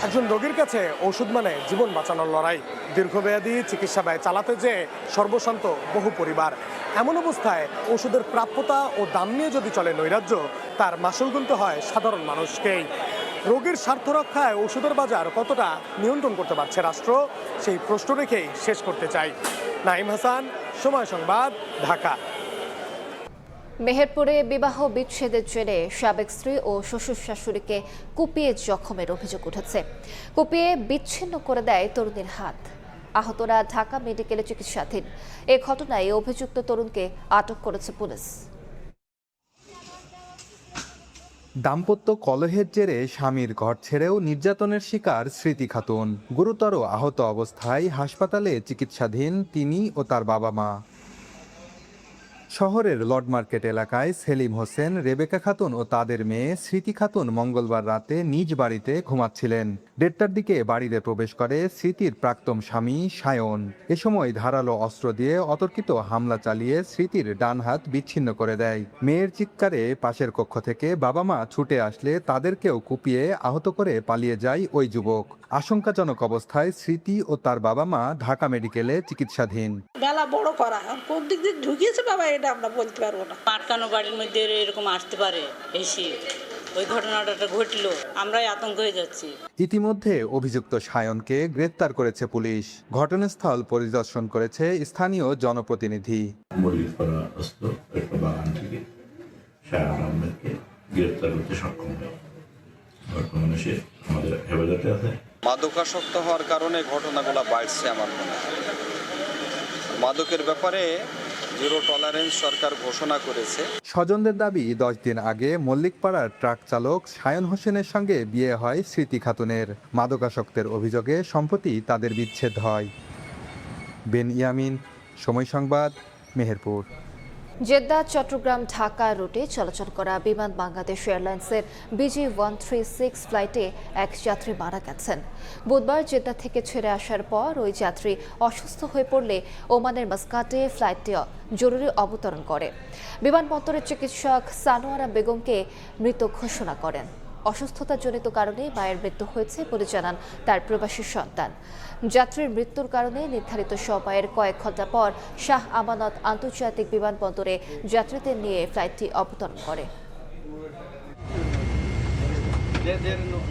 একজন রোগীর কাছে ওষুধ মানে জীবন বাঁচানোর লড়াই। দীর্ঘমেয়াদী চিকিৎসা ব্যয় চালাতে যেয়ে সর্বশান্ত বহু পরিবার। এমন অবস্থায় ওষুধের প্রাপ্যতা ও দাম নিয়ে যদি চলে নৈরাজ্য, তার মাসুল গুনতে হয় সাধারণ মানুষকেই। রোগীর স্বার্থ রক্ষায় ওষুধের বাজার কতটা নিয়ন্ত্রণ করতে পারছে রাষ্ট্র, সেই প্রশ্ন রেখেই শেষ করতে চাই। নাঈম হাসান, সময় সংবাদ, ঢাকা। মেহেরপুরে বিবাহ বিচ্ছেদের জেরে সাবেক স্ত্রী ও শ্বশুর শাশুড়িকে কুপিয়ে জখমের অভিযোগ উঠেছে। কুপিয়ে বিচ্ছিন্ন করে দেয় তরুণীর হাত। আহতরা ঢাকা মেডিকেলে চিকিৎসাধীন। এ ঘটনায় অভিযুক্ত তরুণকে আটক করেছে পুলিশ। দাম্পত্য কলহের জেরে স্বামীর ঘর ছেড়েও নির্যাতনের শিকার স্মৃতি খাতুন। গুরুতর আহত অবস্থায় হাসপাতালে চিকিৎসাধীন তিনি ও তার বাবা মা। শহরের লর্ড মার্কেট এলাকায় সেলিম হোসেন, রেবেকা খাতুন ও তাদের মেয়ে স্মৃতি খাতুন মঙ্গলবার রাতে নিজ বাড়িতে ঘুমাচ্ছিলেন। 1:30টার দিকে বাড়িতে প্রবেশ করে স্মৃতির প্রাক্তন স্বামী সায়ন। এ সময় ধারালো অস্ত্র দিয়ে অতর্কিত হামলা চালিয়ে স্মৃতির ডান হাত বিচ্ছিন্ন করে দেয়। মেয়ের চিৎকারে পাশের কক্ষ থেকে বাবা মা ছুটে আসলে তাদেরকেও কুপিয়ে আহত করে পালিয়ে যায় ওই যুবক। আশঙ্কাজনক অবস্থায় স্মৃতি ও তার বাবা মা ঢাকা মেডিকেলে চিকিৎসাধীন। বেলা বড় করা, কোন দিক দিয়ে ঢুকিয়েছে বাবা এটা আমরা বলতে পারবো না। আটকানো বাড়ির মধ্যে এরকম আসতে পারে, এসে ওই ঘটনাটা ঘটলো, আমরাই আতঙ্ক হয়ে যাচ্ছি। ইতিমধ্যে অভিযুক্ত সায়নকে গ্রেফতার করেছে পুলিশ। ঘটনাস্থল পরিদর্শন করেছে স্থানীয় জনপ্রতিনিধি। গ্রেফতার করতে সক্ষম হয়। বর্তমানে সে আমাদের হেফাজতে আছে। মাদকাসক্ত হওয়ার কারণে ঘটনাগুলো বাড়ছে আমার মনে হয়। মাদকের ব্যাপারে জিরো টলারেন্স সরকার ঘোষণা করেছে। স্বজনদের দাবি 10 দিন আগে মল্লিকপাড়ার ট্রাক চালক সায়ন হোসেনের সঙ্গে বিয়ে হয় স্মৃতি খাতুনের। মাদকাসক্তের অভিযোগে সম্প্রতি তাদের বিচ্ছেদ হয়। বেন ইয়ামিন, সময় সংবাদ, মেহেরপুর। জেদ্দা চট্টগ্রাম ঢাকা রুটে চলাচল করা বিমান বাংলাদেশ এয়ারলাইন্সের BG136 ফ্লাইটে এক যাত্রী মারা গেছেন। বুধবার জেদ্দা থেকে ছেড়ে আসার পর ওই যাত্রী অসুস্থ হয়ে পড়লে ওমানের মাস্কাটে ফ্লাইটটি জরুরি অবতরণ করে। বিমানবন্দরের চিকিৎসক সানোয়ারা বেগমকে মৃত ঘোষণা করেন। অসুস্থতাজনিত কারণে মায়ের মৃত্যু হয়েছে বলে জানান তার প্রবাসী সন্তান। যাত্রীর মৃত্যুর কারণে নির্ধারিত সময়ের কয়েক ঘণ্টা পর শাহ আমানত আন্তর্জাতিক বিমানবন্দরে যাত্রীদের নিয়ে ফ্লাইটটি অবতরণ করে।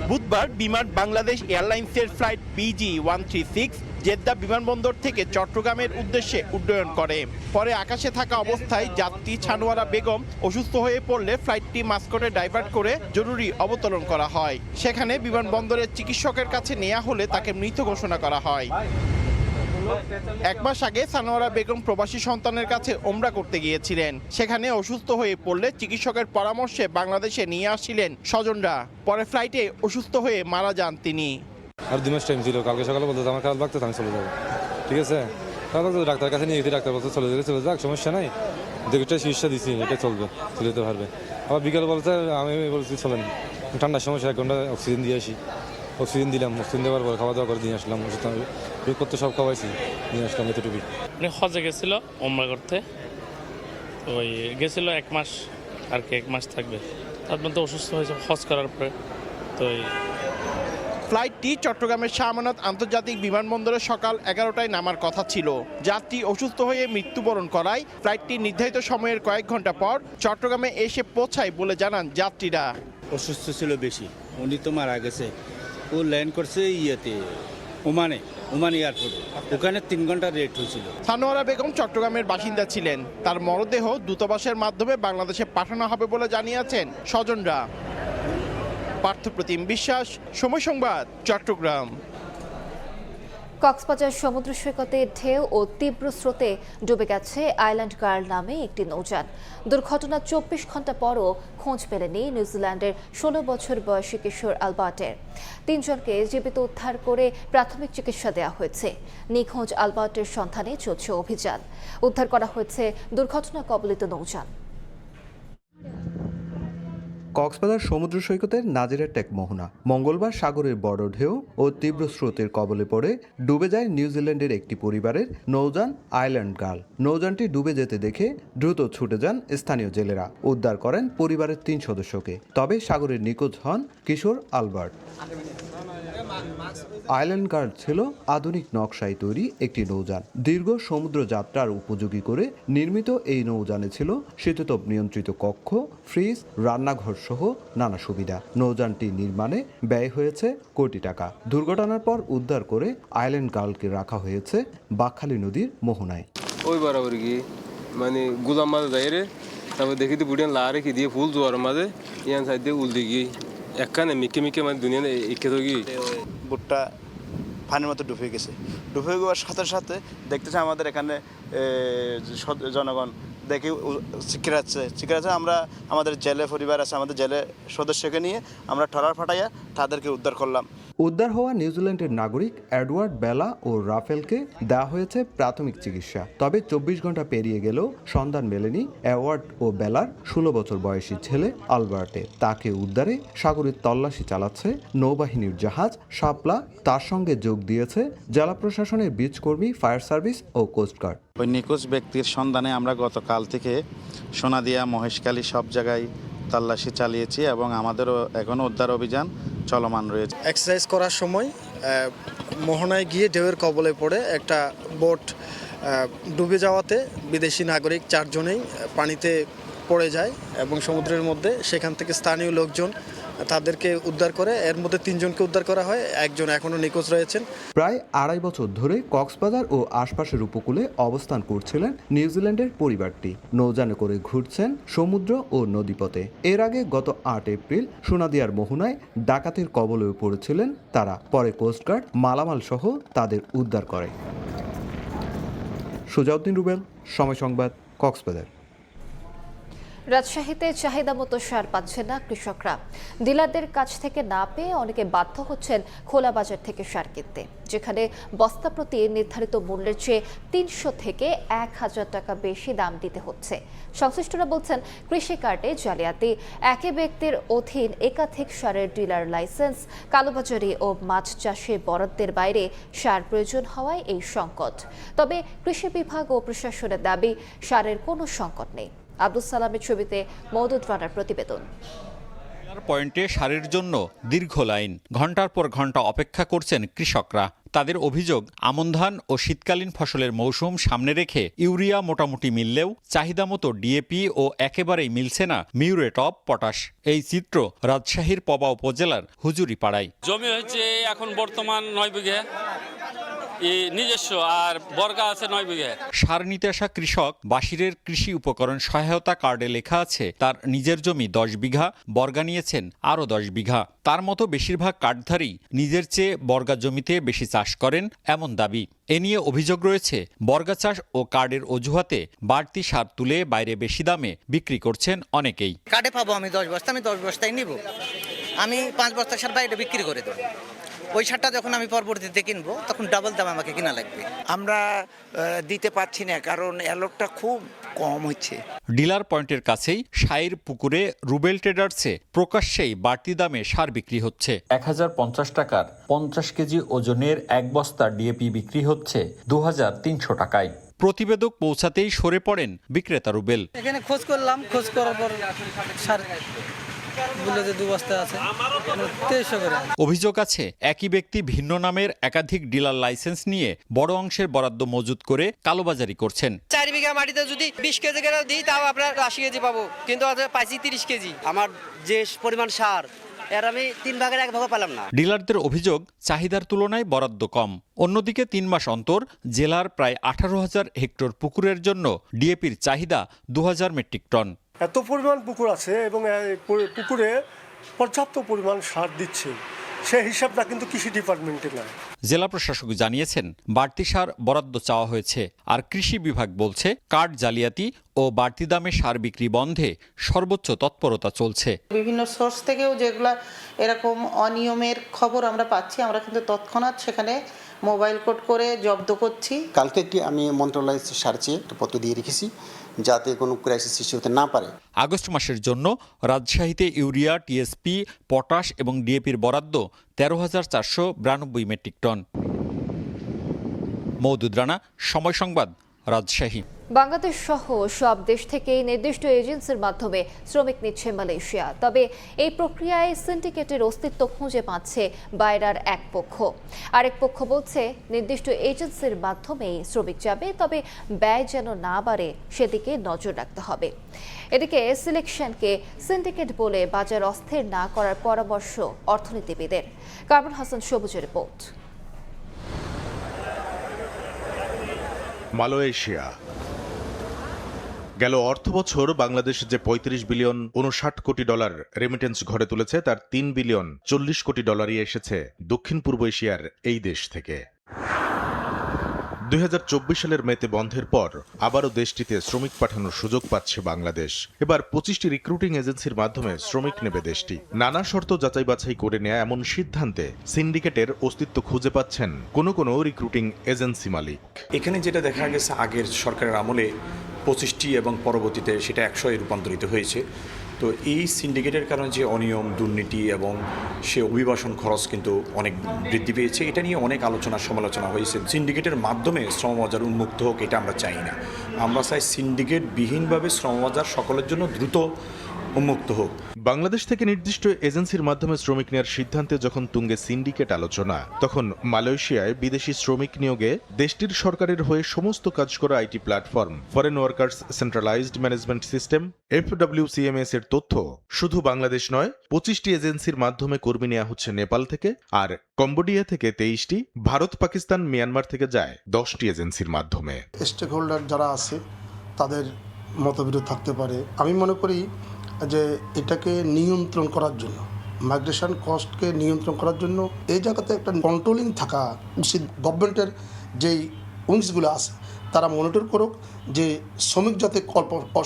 বুধবার বিমান বাংলাদেশ এয়ারলাইন্সের ফ্লাইট BG136 জেদ্দা বিমানবন্দর থেকে চট্টগ্রামের উদ্দেশ্যে উড্ডয়ন করে। পরে আকাশে থাকা অবস্থায় যাত্রী ছানোয়ারা বেগম অসুস্থ হয়ে পড়লে ফ্লাইটটি মাস্কটে ডাইভার্ট করে জরুরি অবতরণ করা হয়। সেখানে বিমানবন্দরের চিকিৎসকের কাছে নেওয়া হলে তাকে মৃত ঘোষণা করা হয়। 1 মাস আগে সানোয়ারা বেগম প্রবাসী সন্তানের কাছে ওমরা করতে গিয়েছিলেন। সেখানে অসুস্থ হয়ে পড়লে চিকিৎসকের পরামর্শে বাংলাদেশে নিয়ে আসছিলেন স্বজনরা। পরে ফ্লাইটে অসুস্থ হয়ে মারা যান তিনি। আর 2 মাস টাইম ছিল, কালকে সকালে বলতে আমার খারাপ লাগতো, আমি চলে যাবো, ঠিক আছে। তারপর ডাক্তার কাছে নিয়ে যেতে, ডাক্তার বলতে চলে যাক, সমস্যা নাই, দেখটা চিকিৎসা দিচ্ছি, এটা চলবে, চলে যেতে পারবে। আবার বিকেলে বলতে আমি বলছি চলেন, ঠান্ডার সমস্যা 1 ঘন্টা অক্সিজেন দিয়ে আসি। অক্সিজেন দিলাম, অক্সিজেন দেওয়ার পর খাওয়া দাওয়া করে দিয়ে আসলাম, ওষুধ করতে সব খাওয়াইছি, নিয়ে আসলাম এতটুকু। হজে গেছিল ওমরা করতে, ওই গেছিল 1 মাস আর কি, 1 মাস থাকবে, তারপর তো অসুস্থ হয়েছে হজ করার পরে। তো ফ্লাইটটি চট্টগ্রামের শাহ আমানত আন্তর্জাতিক বিমানবন্দরে সকাল 11টায় নামার কথা ছিল। যাত্রী অসুস্থ হয়ে মৃত্যুবরণ করায় ফ্লাইটটি নির্ধারিত সময়ের কয়েক ঘন্টা পর চট্টগ্রামে এসে পৌঁছায় বলে জানান যাত্রীরা। অসুস্থ ছিল বেশি, উনি তো মারা গেছে। ও ল্যান্ড করছে ওমান এয়ারপোর্টে, ওখানে 3 ঘন্টা রেট হয়েছিল। সানোয়ারা বেগম চট্টগ্রামের বাসিন্দা ছিলেন। তার মরদেহ দূতাবাসের মাধ্যমে বাংলাদেশে পাঠানো হবে বলে জানিয়েছেন স্বজনরা। পার্থপ্রতিম বিশ্বাস, সময় সংবাদ, চট্টগ্রাম। কক্সবাজার সমুদ্র সৈকতে ঢেউ ও তীব্র স্রোতে ডুবে গেছে আইল্যান্ড গার্ল নামে একটি নৌযান। দুর্ঘটনার 24 ঘন্টা পরও খোঁজ মেলেনি নিউজিল্যান্ডের 16 বছর বয়সী কিশোর আলবার্টের। 3 জনকে জীবিত উদ্ধার করে প্রাথমিক চিকিৎসা দেওয়া হয়েছে। নিখোঁজ আলবার্টের সন্ধানে চলছে অভিযান। উদ্ধার করা হয়েছে দুর্ঘটনা কবলিত নৌযান। কক্সবাজার সমুদ্র সৈকতের নাজিরা টেক মোহনা মঙ্গলবার সাগরের বড় ঢেউ ও তীব্র স্রোতের কবলে পড়ে ডুবে যায় নিউজিল্যান্ডের একটি পরিবারের নৌযান আইল্যান্ড গার্ল। নৌযানটি ডুবে যেতে দেখে দ্রুত ছুটে যান স্থানীয় জেলেরা। উদ্ধার করেন পরিবারের 3 সদস্যকে। তবে সাগরে নিখোঁজ হন কিশোর আলবার্ট। আইল্যান্ড গার্ল ছিল আধুনিক নকশায় তৈরি একটি নৌযান। দীর্ঘ সমুদ্র যাত্রার উপযোগী করে নির্মিত এই নৌযানে ছিল শীততাপ নিয়ন্ত্রিত কক্ষ, ফ্রিজ, রান্নাঘর সহ নানা সুবিধা। নৌযানটি নির্মাণে ব্যয় হয়েছে কোটি টাকা। দুর্ঘটনার পর উদ্ধার করে আইল্যান্ড গার্লকে রাখা হয়েছে বাকখালী নদীর মোহনায়। ওই বরাবর গিয়ে মানে গুলাম মাঝে যাই রে, তারপর দেখি তো বুড়িয়ান লারে কি দিয়ে ফুল জোয়ার মাঝে ইয়ান সাইড দিয়ে উল দিয়ে গিয়ে একখানে মিকে মানে দুনিয়া একে তো গিয়ে বুটটা পানির মতো ডুবে গেছে। ডুবে যাওয়ার সাথে সাথে দেখতেছে আমাদের এখানে জনগণ দেখি চিকরাচ্ছে। আমরা আমাদের জেলে পরিবার আছে, আমাদের জেলে সদস্যকে নিয়ে আমরা ট্রলার ফাটাইয়া তাদেরকে উদ্ধার করলাম। উদ্ধার হওয়া নিউজিল্যান্ডের নাগরিক এডওয়ার্ড বেলা ও রাফেলকে দেওয়া হয়েছে প্রাথমিক চিকিৎসা। তবে 24 ঘন্টা পেরিয়ে গেলেও সন্ধান মেলেনি এডওয়ার্ড ও বেলার 16 বছর বয়সী ছেলে আলবার্টে। তাকে উদ্ধারে সাগরের তল্লাশি চালাচ্ছে নৌবাহিনীর জাহাজ শাপলা। তার সঙ্গে যোগ দিয়েছে জেলা প্রশাসনের বীজকর্মী, ফায়ার সার্ভিস ও কোস্টগার্ড। ওই নিখোঁজ ব্যক্তির সন্ধানে আমরা গতকাল থেকে সোনাদিয়া, মহেশখালী সব জায়গায় তল্লাশি চালিয়েছি এবং আমাদেরও এখনও উদ্ধার অভিযান চলমান রয়েছে। এক্সারসাইজ করার সময় মোহনায় গিয়ে ঢেউয়ের কবলে পড়ে একটা বোট ডুবে যাওয়াতে বিদেশি নাগরিক 4 জনেই পানিতে পড়ে যায় এবং সমুদ্রের মধ্যে। সেখান থেকে স্থানীয় লোকজন তাদেরকে উদ্ধার করে, এর মধ্যে 3 জনকে উদ্ধার করা হয়, একজন এখনও নিখোঁজ রয়েছেন। প্রায় 2.5 বছর ধরে কক্সবাজার ও আশপাশের উপকূলে অবস্থান করছিলেন নিউজিল্যান্ডের পরিবারটি। নৌযানে করে ঘুরছেন সমুদ্র ও নদীপথে। এর আগে গত 8 এপ্রিল সোনাদিয়ার মোহনায় ডাকাতের কবলে পড়েছিলেন তারা। পরে কোস্টগার্ড মালামাল সহ তাদের উদ্ধার করে। সুজাউদ্দিন রুবেল, সময় সংবাদ, কক্সবাজার। রাজশাহীতে চাহিদা মতো সার পাচ্ছেন না কৃষকরা। ডিলারদের কাছ থেকে না পেয়ে অনেকে বাধ্য হচ্ছেন খোলা বাজার থেকে সার কিনতে, যেখানে বস্তা প্রতি নির্ধারিত মূল্যের চেয়ে 300 থেকে 1000 টাকা বেশি দাম দিতে হচ্ছে। সংশ্লিষ্টরা বলছেন, কৃষি কার্ডে জালিয়াতি, একই ব্যক্তির অধীন একাধিক সারের ডিলার লাইসেন্স, কালোবাজারি ও মাছ চাষে বরাদ্দের বাইরে সার প্রয়োজন হওয়ায় এই সংকট। তবে কৃষি বিভাগ ও প্রশাসনের দাবি, সারের কোনো সংকট নেই। আব্দুল সালামের ছবিতে মওদুদ রানার প্রতিবেদন। পয়েন্টে সারের জন্য দীর্ঘ লাইন, ঘন্টার পর ঘন্টা অপেক্ষা করছেন কৃষকরা। তাদের অভিযোগ, আমন ধান ও শীতকালীন ফসলের মৌসুম সামনে রেখে ইউরিয়া মোটামুটি মিললেও চাহিদা মতো ডিএপি ও একেবারেই মিলছে না মিউরেট অফ পটাশ। এই চিত্র রাজশাহীর পবা উপজেলার হুজুরিপাড়ায়। জমি হচ্ছে এখন বর্তমান 9 বিঘা নিজস্ব, আর বর্গা আছে 9 বিঘা। সার নিতে আসা কৃষক বাশিরের কৃষি উপকরণ সহায়তা কার্ডে লেখা আছে তার নিজের জমি 10 বিঘা, বর্গা নিয়েছেন আরও 10 বিঘা। তার মতো বেশিরভাগ কার্ডধারী নিজের চেয়ে বর্গা জমিতে বেশি চাষ করেন এমন দাবি। এ নিয়ে অভিযোগ রয়েছে, বর্গা চাষ ও কার্ডের অজুহাতে বাড়তি সার তুলে বাইরে বেশি দামে বিক্রি করছেন অনেকেই। কার্ডে পাবো আমি 10 বস্তা, আমি 10 বস্তাই নিব, আমি 5 বস্তা সার বাইরে বিক্রি করে দেবো। ওই সারটা যখন আমি পরবর্তীতে কিনবো তখন ডাবল দাম আমাকে কিনা লাগবে। আমরা দিতে পারছি না, কারণ অ্যালটটা খুব কম হচ্ছে। ডিলার পয়েন্টের কাছেই শাইর পুকুরে রুবেল ট্রেডার্সে প্রকাশ্যেই বাড়তি দামে সার বিক্রি হচ্ছে। 1050 টাকার 50 কেজি ওজনের এক বস্তা ডিএপি বিক্রি হচ্ছে 2300 টাকায়। প্রতিবেদক পৌঁছাতেই সরে পড়েন বিক্রেতা রুবেল। এখানে খোঁজ করলাম, খোঁজ করার পর সার বললো যে 2 বস্তা আছে, 2300 করে। অভিযোগ আছে, একই ব্যক্তি ভিন্ন নামের একাধিক ডিলার লাইসেন্স নিয়ে বড় অংশের বরাদ্দ মজুত করে কালোবাজারি করছেন। 4 বিঘা মাটিতে যদি 20 কেজি করে দিই, তাও আপনার 80 কেজি পাবো, কিন্তু পাইছি 30 কেজি। আমার যে পরিমাণ সার, এর আমি 3 ভাগের 1 ভাগও পেলাম না। ডিলারদের অভিযোগ, চাহিদার তুলনায় বরাদ্দ কম। অন্যদিকে 3 মাস অন্তর জেলার প্রায় 18,000 হেক্টর পুকুরের জন্য ডিএপির চাহিদা 2000 মেট্রিক টন। এত পরিমাণ পুকুর আছে এবং পুকুরে পর্যাপ্ত পরিমাণ সার দিচ্ছে, সেই হিসাবটা কিন্তু কৃষি ডিপার্টমেন্টে নয়। জেলা প্রশাসক জানিয়েছেন, বাড়তি সার বরাদ্দ চাওয়া হয়েছে, আর কৃষি বিভাগ বলছে কার্ড জালিয়াতি ও বাড়তি দামে সার বিক্রি বন্ধে সর্বোচ্চ তৎপরতা চলছে। বিভিন্ন সোর্স থেকেও যেগুলা এরকম অনিয়মের খবর আমরা পাচ্ছি, আমরা কিন্তু তৎক্ষণাৎ সেখানে মোবাইল কোড করে জব্দ করছি। কালকে আমি মন্ত্রণালয়ের সার চেয়ে একটা পত্র দিয়ে রেখেছি, যাতে কোনো ক্রাইসিস সৃষ্টি হতে না পারে। আগস্ট মাসের জন্য রাজশাহীতে ইউরিয়া, টিএসপি, পটাশ এবং ডিএপির বরাদ্দ 13,492 মেট্রিক টন। মওদুদ রানা, সময় সংবাদ, রাজশাহী। বাংলাদেশ সহ সব দেশ থেকেই নির্দিষ্ট এজেন্সির মাধ্যমে শ্রমিক নিচ্ছে মালয়েশিয়া। তবে এই প্রক্রিয়ায় সিন্ডিকেটের অস্তিত্ব খুঁজে পাচ্ছে বাইরার এক পক্ষ। আরেক পক্ষ বলছে, নির্দিষ্ট এজেন্সির মাধ্যমেই শ্রমিক যাবে, তবে ব্যয় যেন না বাড়ে সেদিকে নজর রাখতে হবে। এদিকে সিলেকশনকে সিন্ডিকেট বলে বাজার অস্থির না করার পরামর্শ অর্থনীতিবিদের। কামরুল হাসান সবুজের রিপোর্ট। মালয়েশিয়া গেল অর্থবছর বাংলাদেশ যে 35 বিলিয়ন 59 কোটি ডলার রেমিটেন্স ঘরে তুলেছে, তার 3 বিলিয়ন 40 কোটি ডলারই এসেছে দক্ষিণ পূর্ব এশিয়ার এই দেশ থেকে। 2024 সালের মেতে বন্ধের পর আবারও দেশটিতে শ্রমিক পাঠানোর সুযোগ পাচ্ছে বাংলাদেশ। এবার 25টি রিক্রুটিং এজেন্সির মাধ্যমে শ্রমিক নেবে দেশটি। নানা শর্ত যাচাই বাছাই করে নেয়া এমন সিদ্ধান্তে সিন্ডিকেটের অস্তিত্ব খুঁজে পাচ্ছেন কোনো রিক্রুটিং এজেন্সি মালিক। এখানে যেটা দেখা গেছে, আগের সরকারের আমলে 25টি এবং পরবর্তীতে সেটা 100-এ রূপান্তরিত হয়েছে। তো এই সিন্ডিকেটের কারণে যে অনিয়ম, দুর্নীতি এবং সে অভিবাসন খরচ কিন্তু অনেক বৃদ্ধি পেয়েছে। এটা নিয়ে অনেক আলোচনা সমালোচনা হয়েছে। সিন্ডিকেটের মাধ্যমে শ্রমবাজার উন্মুক্ত হোক, এটা আমরা চাই না। আমরা চাই সিন্ডিকেট বিহীনভাবে শ্রমবাজার সকলের জন্য দ্রুত উন্মুক্ত হোক। বাংলাদেশ থেকে নির্দিষ্ট এজেন্সির মাধ্যমে শ্রমিক নেওয়ার সিদ্ধান্তে যখন তুঙ্গে সিন্ডিকেট আলোচনা, তখন মালয়েশিয়ায় বিদেশি শ্রমিক নিয়োগে দেশটির সরকারের হয়ে সমস্ত কাজ করা IT platform foreign workers centralised management system FWCMS এর তথ্য শুধু বাংলাদেশ নয় 25টি এজেন্সির মাধ্যমে কর্মী নেওয়া হচ্ছে নেপাল থেকে, আর কম্বোডিয়া থেকে 23টি, ভারত, পাকিস্তান, মিয়ানমার থেকে যায় 10টি এজেন্সির মাধ্যমে। স্টেক হোল্ডার যারা আছে তাদের মতবিরোধ থাকতে পারে। আমি মনে করি যে এটাকে নিয়ন্ত্রণ করার জন্য, মাইগ্রেশন কস্টকে নিয়ন্ত্রণ করার জন্য এই জায়গাতে একটা কন্ট্রোলিং থাকা উচিত। গভর্নমেন্টের যেই উইংসগুলো আছে তারা মনিটর করুক যে শ্রমিক যাতে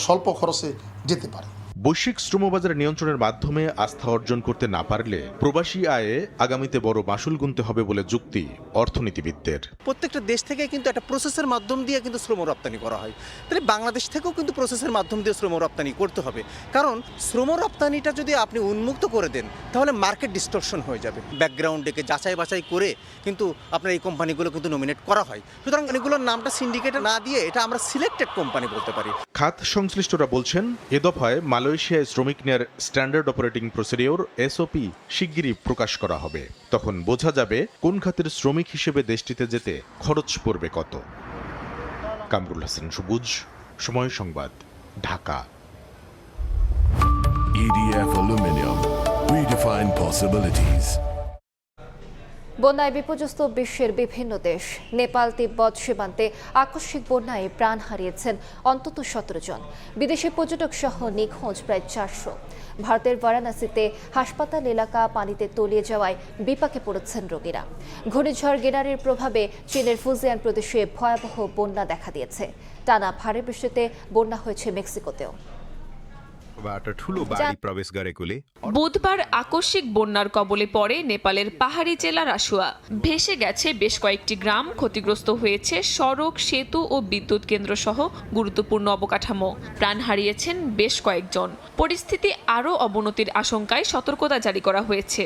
স্বল্প খরচে যেতে পারে। বৈশ্বিক শ্রমবাজার নিয়ন্ত্রণের মাধ্যমে আস্থা অর্জন করতে না পারলে প্রবাসী আয়ে আগামীতে বড় মাসুল গুনতে হবে বলে যুক্তি অর্থনীতিবিদদের। প্রত্যেকটা দেশ থেকে কিন্তু একটা প্রসেসের মাধ্যম দিয়ে কিন্তু শ্রম রপ্তানি করা হয়, তাহলে বাংলাদেশ থেকেও কিন্তু প্রসেসের মাধ্যম দিয়ে শ্রম রপ্তানি করতে হবে। কারণ শ্রম রপ্তানিটা যদি আপনি উন্মুক্ত করে দেন তাহলে মার্কেট ডিস্টরশন হয়ে যাবে। ব্যাকগ্রাউন্ডে যাচাই বাছাই করে কিন্তু আপনার এই কোম্পানিগুলো কিন্তু নমিনেট করা হয়, সুতরাং এগুলোর নামটা সিন্ডিকেট না দিয়ে এটা আমরা সিলেক্টেড কোম্পানি বলতে পারি। খাত সংশ্লিষ্টরা বলছেন এ দফায় মালয়েশিয়ায় শ্রমিক নেয়ার স্ট্যান্ডার্ড অপারেটিং প্রসিডিওর SOP শিগগিরই প্রকাশ করা হবে। তখন বোঝা যাবে কোন খাতের শ্রমিক হিসেবে দেশটিতে যেতে খরচ পড়বে কত। কামরুল হাসান সবুজ, সময় সংবাদ, Dhaka. EDF Aluminium. We define possibilities. বন্যায় বিপর্যস্ত বিশ্বের বিভিন্ন দেশ। নেপাল তিব্বত সীমান্তে আকস্মিক বন্যায় প্রাণ হারিয়েছেন অন্তত 17 জন। বিদেশি পর্যটক সহ নিখোঁজ প্রায় 400। ভারতের বারাণসীতে হাসপাতাল এলাকা পানিতে তলিয়ে যাওয়ায় বিপাকে পড়েছেন রোগীরা। ঘূর্ণিঝড় গেনারের প্রভাবে চীনের ফুজিয়ান প্রদেশে ভয়াবহ বন্যা দেখা দিয়েছে। টানা ভারী বৃষ্টিতে বন্যা হয়েছে মেক্সিকোতেও। বুধবার আকস্মিক বন্যার কবলে পড়ে নেপালের পাহাড়ি জেলা রাসুয়া। ভেসে গেছে বেশ কয়েকটি গ্রাম, ক্ষতিগ্রস্ত হয়েছে সড়ক, সেতু ও বিদ্যুৎ কেন্দ্র সহ গুরুত্বপূর্ণ অবকাঠামো। প্রাণ হারিয়েছেন বেশ কয়েকজন। পরিস্থিতি আরও অবনতির আশঙ্কায় সতর্কতা জারি করা হয়েছে।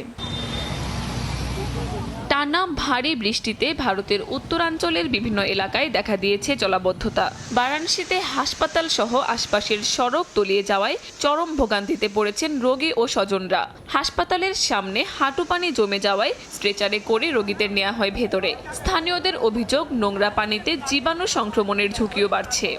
টানা ভারী বৃষ্টিতে ভারতের উত্তরাঞ্চলের বিভিন্ন এলাকায় দেখা দিয়েছে জলাবদ্ধতা। বারাণসীতে হাসপাতাল সহ আশপাশের সড়ক তলিয়ে যাওয়ায় চরম ভোগান্তিতে পড়েছেন রোগী ও স্বজনরা। হাসপাতালের সামনে হাঁটু পানি জমে যাওয়ায় স্ট্রেচারে করে রোগীদের নেওয়া হয় ভেতরে। স্থানীয়দের অভিযোগ, নোংরা পানিতে জীবাণু সংক্রমণের ঝুঁকিও বাড়ছে।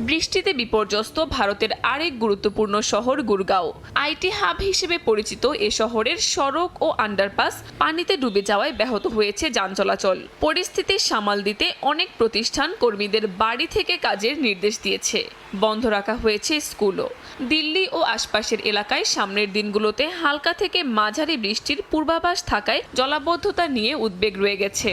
বৃষ্টিতে বিপর্যস্ত ভারতের আরেক গুরুত্বপূর্ণ শহর গুরগাঁও। আইটি হাব হিসেবে পরিচিত এ শহরের সড়ক ও আন্ডারপাস পানিতে ডুবে যাওয়ায় ব্যাহত হয়েছে যান চলাচল। পরিস্থিতি সামাল দিতে অনেক প্রতিষ্ঠান কর্মীদের বাড়ি থেকে কাজের নির্দেশ দিয়েছে। বন্ধ রাখা হয়েছে স্কুলও। দিল্লি ও আশপাশের এলাকায় সামনের দিনগুলোতে হালকা থেকে মাঝারি বৃষ্টির পূর্বাভাস থাকায় জলাবদ্ধতা নিয়ে উদ্বেগ রয়ে গেছে।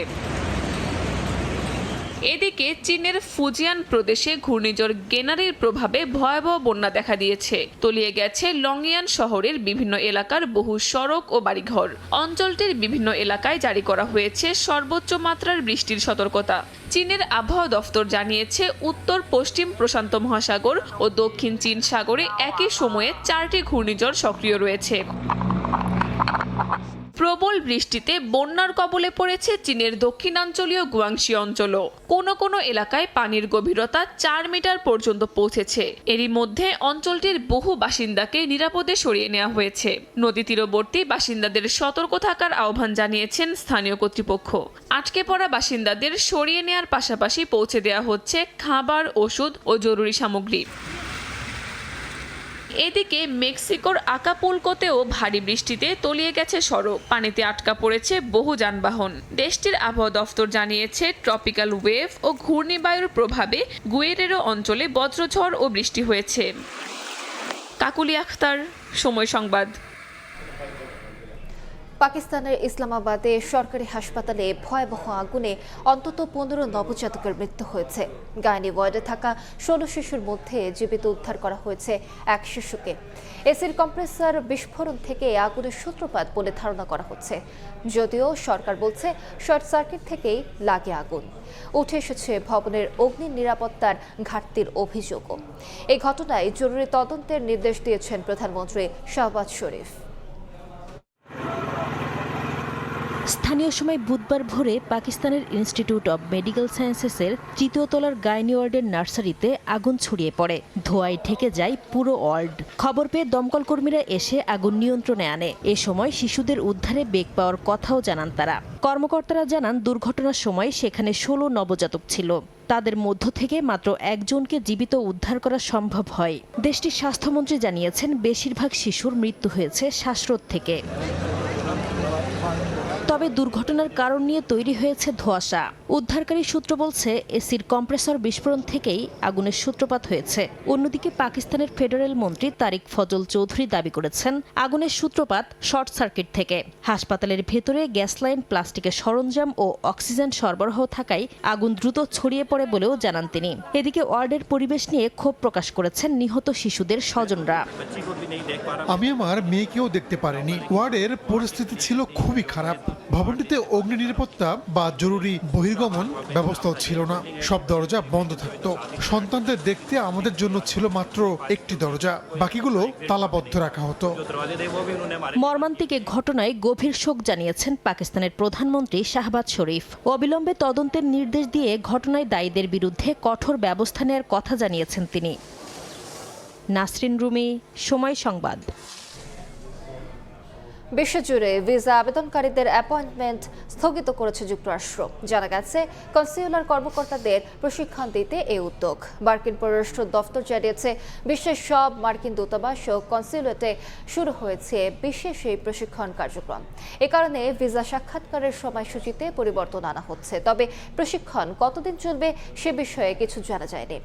এদিকে চীনের ফুজিয়ান প্রদেশে ঘূর্ণিঝড় গেনারের প্রভাবে ভয়াবহ বন্যা দেখা দিয়েছে। তলিয়ে গেছে লংয়ান শহরের বিভিন্ন এলাকার বহু সড়ক ও বাড়িঘর। অঞ্চলটির বিভিন্ন এলাকায় জারি করা হয়েছে সর্বোচ্চ মাত্রার বৃষ্টির সতর্কতা। চীনের আবহাওয়া দফতর জানিয়েছে উত্তর পশ্চিম প্রশান্ত মহাসাগর ও দক্ষিণ চীন সাগরে একই সময়ে 4টি ঘূর্ণিঝড় সক্রিয় রয়েছে। প্রবল বৃষ্টিতে বন্যার কবলে পড়েছে চীনের দক্ষিণাঞ্চলীয় গুয়াংশি অঞ্চলও। কোনো কোনো এলাকায় পানির গভীরতা 4 মিটার পর্যন্ত পৌঁছেছে। এরই মধ্যে অঞ্চলটির বহু বাসিন্দাকে নিরাপদে সরিয়ে নেওয়া হয়েছে। নদী তীরবর্তী বাসিন্দাদের সতর্ক থাকার আহ্বান জানিয়েছেন স্থানীয় কর্তৃপক্ষ। আটকে পড়া বাসিন্দাদের সরিয়ে নেওয়ার পাশাপাশি পৌঁছে দেওয়া হচ্ছে খাবার, ওষুধ ও জরুরি সামগ্রী। এদিকে মেক্সিকোর আকাপুলকোতেও ভারী বৃষ্টিতে তলিয়ে গেছে সড়ক। পানিতে আটকা পড়েছে বহু যানবাহন। দেশটির আবহাওয়া দফতর জানিয়েছে ট্রপিক্যাল ওয়েভ ও ঘূর্ণিবায়ুর প্রভাবে গুয়েরেরো অঞ্চলে বজ্রঝড় ও বৃষ্টি হয়েছে। কাকুলি আখতার, সময় সংবাদ। পাকিস্তানের ইসলামাবাদে সরকারি হাসপাতালে ভয়াবহ আগুনে অন্তত 15 নবজাতকের মৃত্যু হয়েছে। গাইনি ওয়ার্ডে থাকা 16 শিশুর মধ্যে জীবিত উদ্ধার করা হয়েছে এক শিশুকে। এসির কম্প্রেসার বিস্ফোরণ থেকে আগুনের সূত্রপাত বলে ধারণা করা হচ্ছে, যদিও সরকার বলছে শর্ট সার্কিট থেকেই লাগে আগুন। উঠে এসেছে ভবনের অগ্নি নিরাপত্তার ঘাটতির অভিযোগও। এই ঘটনায় জরুরি তদন্তের নির্দেশ দিয়েছেন প্রধানমন্ত্রী শাহবাজ শরীফ। স্থানীয় সময় বুধবার ভোরে পাকিস্তানের ইনস্টিটিউট অব মেডিকেল সায়েন্সেসের 3য় তলার গাইনি ওয়ার্ডের নার্সারিতে আগুন ছড়িয়ে পড়ে। ধোঁয়ায় ঢেকে যায় পুরো ওয়ার্ড। খবর পেয়ে দমকল কর্মীরা এসে আগুন নিয়ন্ত্রণে আনে। এ সময় শিশুদের উদ্ধারে বেগ পাওয়ার কথাও জানান তারা। কর্মকর্তারা জানান দুর্ঘটনার সময় সেখানে 16 নবজাতক ছিল। তাদের মধ্য থেকে মাত্র একজনকে জীবিত উদ্ধার করা সম্ভব হয়। দেশটির স্বাস্থ্যমন্ত্রী জানিয়েছেন বেশিরভাগ শিশুর মৃত্যু হয়েছে শ্বাসরোধ থেকে। তবে দুর্ঘটনার কারণ নিয়ে তৈরি হয়েছে ধোঁয়াশা। উদ্ধারকারী সূত্র বলছে এসির কম্প্রেসর বিস্ফোরণ থেকেই আগুনের সূত্রপাত হয়েছে। অন্যদিকে পাকিস্তানের ফেডারেল মন্ত্রী তারিক ফজল চৌধুরী দাবি করেছেন আগুনের সূত্রপাত শর্ট সার্কিট থেকে। হাসপাতালের ভেতরে গ্যাস লাইন, প্লাস্টিকের সরঞ্জাম ও অক্সিজেন সরবরাহ থাকায় আগুন দ্রুত ছড়িয়ে পড়ে বলেও জানান তিনি। এদিকে ওয়ার্ডের পরিবেশ নিয়ে ক্ষোভ প্রকাশ করেছেন নিহত শিশুদের স্বজনরা। আমি আমার মেয়েকেও দেখতে পারিনি। ওয়ার্ডের পরিস্থিতি ছিল খুবই খারাপ। ভবনটিতে অগ্নি নিরাপত্তা বা জরুরি বহির্গমন ব্যবস্থাও ছিল না। সব দরজা বন্ধ থাকতো। সন্তানদের দেখতে আমাদের জন্য ছিল মাত্র একটি দরজা, বাকিগুলো তালাবদ্ধ রাখা হতো। মর্মান্তিক এ ঘটনায় গভীর শোক জানিয়েছেন পাকিস্তানের প্রধানমন্ত্রী শাহবাজ শরীফ। অবিলম্বে তদন্তের নির্দেশ দিয়ে ঘটনায় দায়ীদের বিরুদ্ধে কঠোর ব্যবস্থা নেওয়ার কথা জানিয়েছেন তিনি। নাসরিন রুমি, সময় সংবাদ। বিশ্বজুড়ে ভিসা আবেদনকারীদের অ্যাপয়েন্টমেন্ট স্থগিত করেছে যুক্তরাষ্ট্র। জানা গেছে কনসিউলার কর্মকর্তাদের প্রশিক্ষণ দিতে এই উদ্যোগ। মার্কিন পররাষ্ট্র দফতর জানিয়েছে বিশ্বের সব মার্কিন দূতাবাস ও কনসিউলেটে শুরু হয়েছে বিশেষ এই প্রশিক্ষণ কার্যক্রম। এ কারণে ভিসা সাক্ষাৎকারের সময়সূচিতে পরিবর্তন আনা হচ্ছে। তবে প্রশিক্ষণ কতদিন চলবে সে বিষয়ে কিছু জানা যায়নি।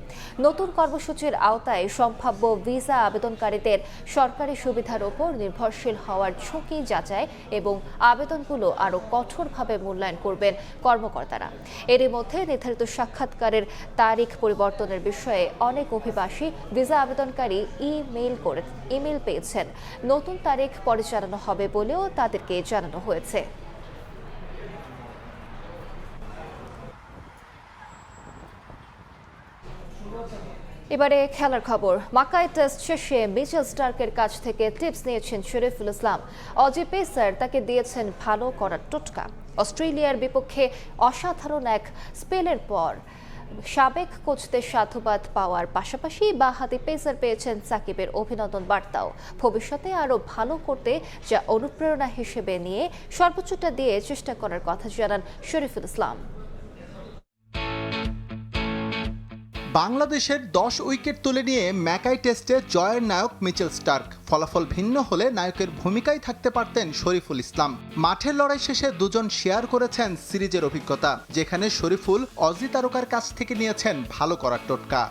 নতুন কর্মসূচির আওতায় সম্ভাব্য ভিসা আবেদনকারীদের সরকারি সুবিধার ওপর নির্ভরশীল হওয়ার ঝুঁকি যাচাই এবং আবেদনগুলো আরও কঠোরভাবে মূল্যায়ন করবেন কর্মকর্তারা। এরই মধ্যে নির্ধারিত সাক্ষাৎকারের তারিখ পরিবর্তনের বিষয়ে অনেক অভিবাসী ভিসা আবেদনকারী ইমেল পেয়েছেন। নতুন তারিখ পরে জানানো হবে বলেও তাদেরকে জানানো হয়েছে। এবারে খেলার খবর। মাকাই টেস্ট শেষে মিচেল স্টার্কের কাছ থেকে টিপস নিয়েছেন শরীফুল ইসলাম। অজি পেসার তাকে দিয়েছেন ভালো করার টোটকা। অস্ট্রেলিয়ার বিপক্ষে অসাধারণ এক স্পেলের পর সাবেক কোচদের সাধুবাদ পাওয়ার পাশাপাশি বাঁহাতি পেসার পেয়েছেন সাকিবের অভিনন্দন বার্তাও। ভবিষ্যতে আরও ভালো করতে যা অনুপ্রেরণা হিসেবে নিয়ে সর্বোচ্চটা দিয়ে চেষ্টা করার কথা জানান শরীফুল ইসলাম। বাংলাদেশের 10 উইকেট তুলে নিয়ে ম্যাকাই টেস্টে জয়ের নায়ক মিচেল স্টার্ক। ফলাফল ভিন্ন হলে নায়কের ভূমিকায় থাকতে পারতেন শরীফুল ইসলাম। মাঠের লড়াই শেষে দুজন শেয়ার করেছেন সিরিজের অভিজ্ঞতা, যেখানে শরীফুল অজি তারকার কাছ থেকে নিয়েছেন ভালো করার টোটকা।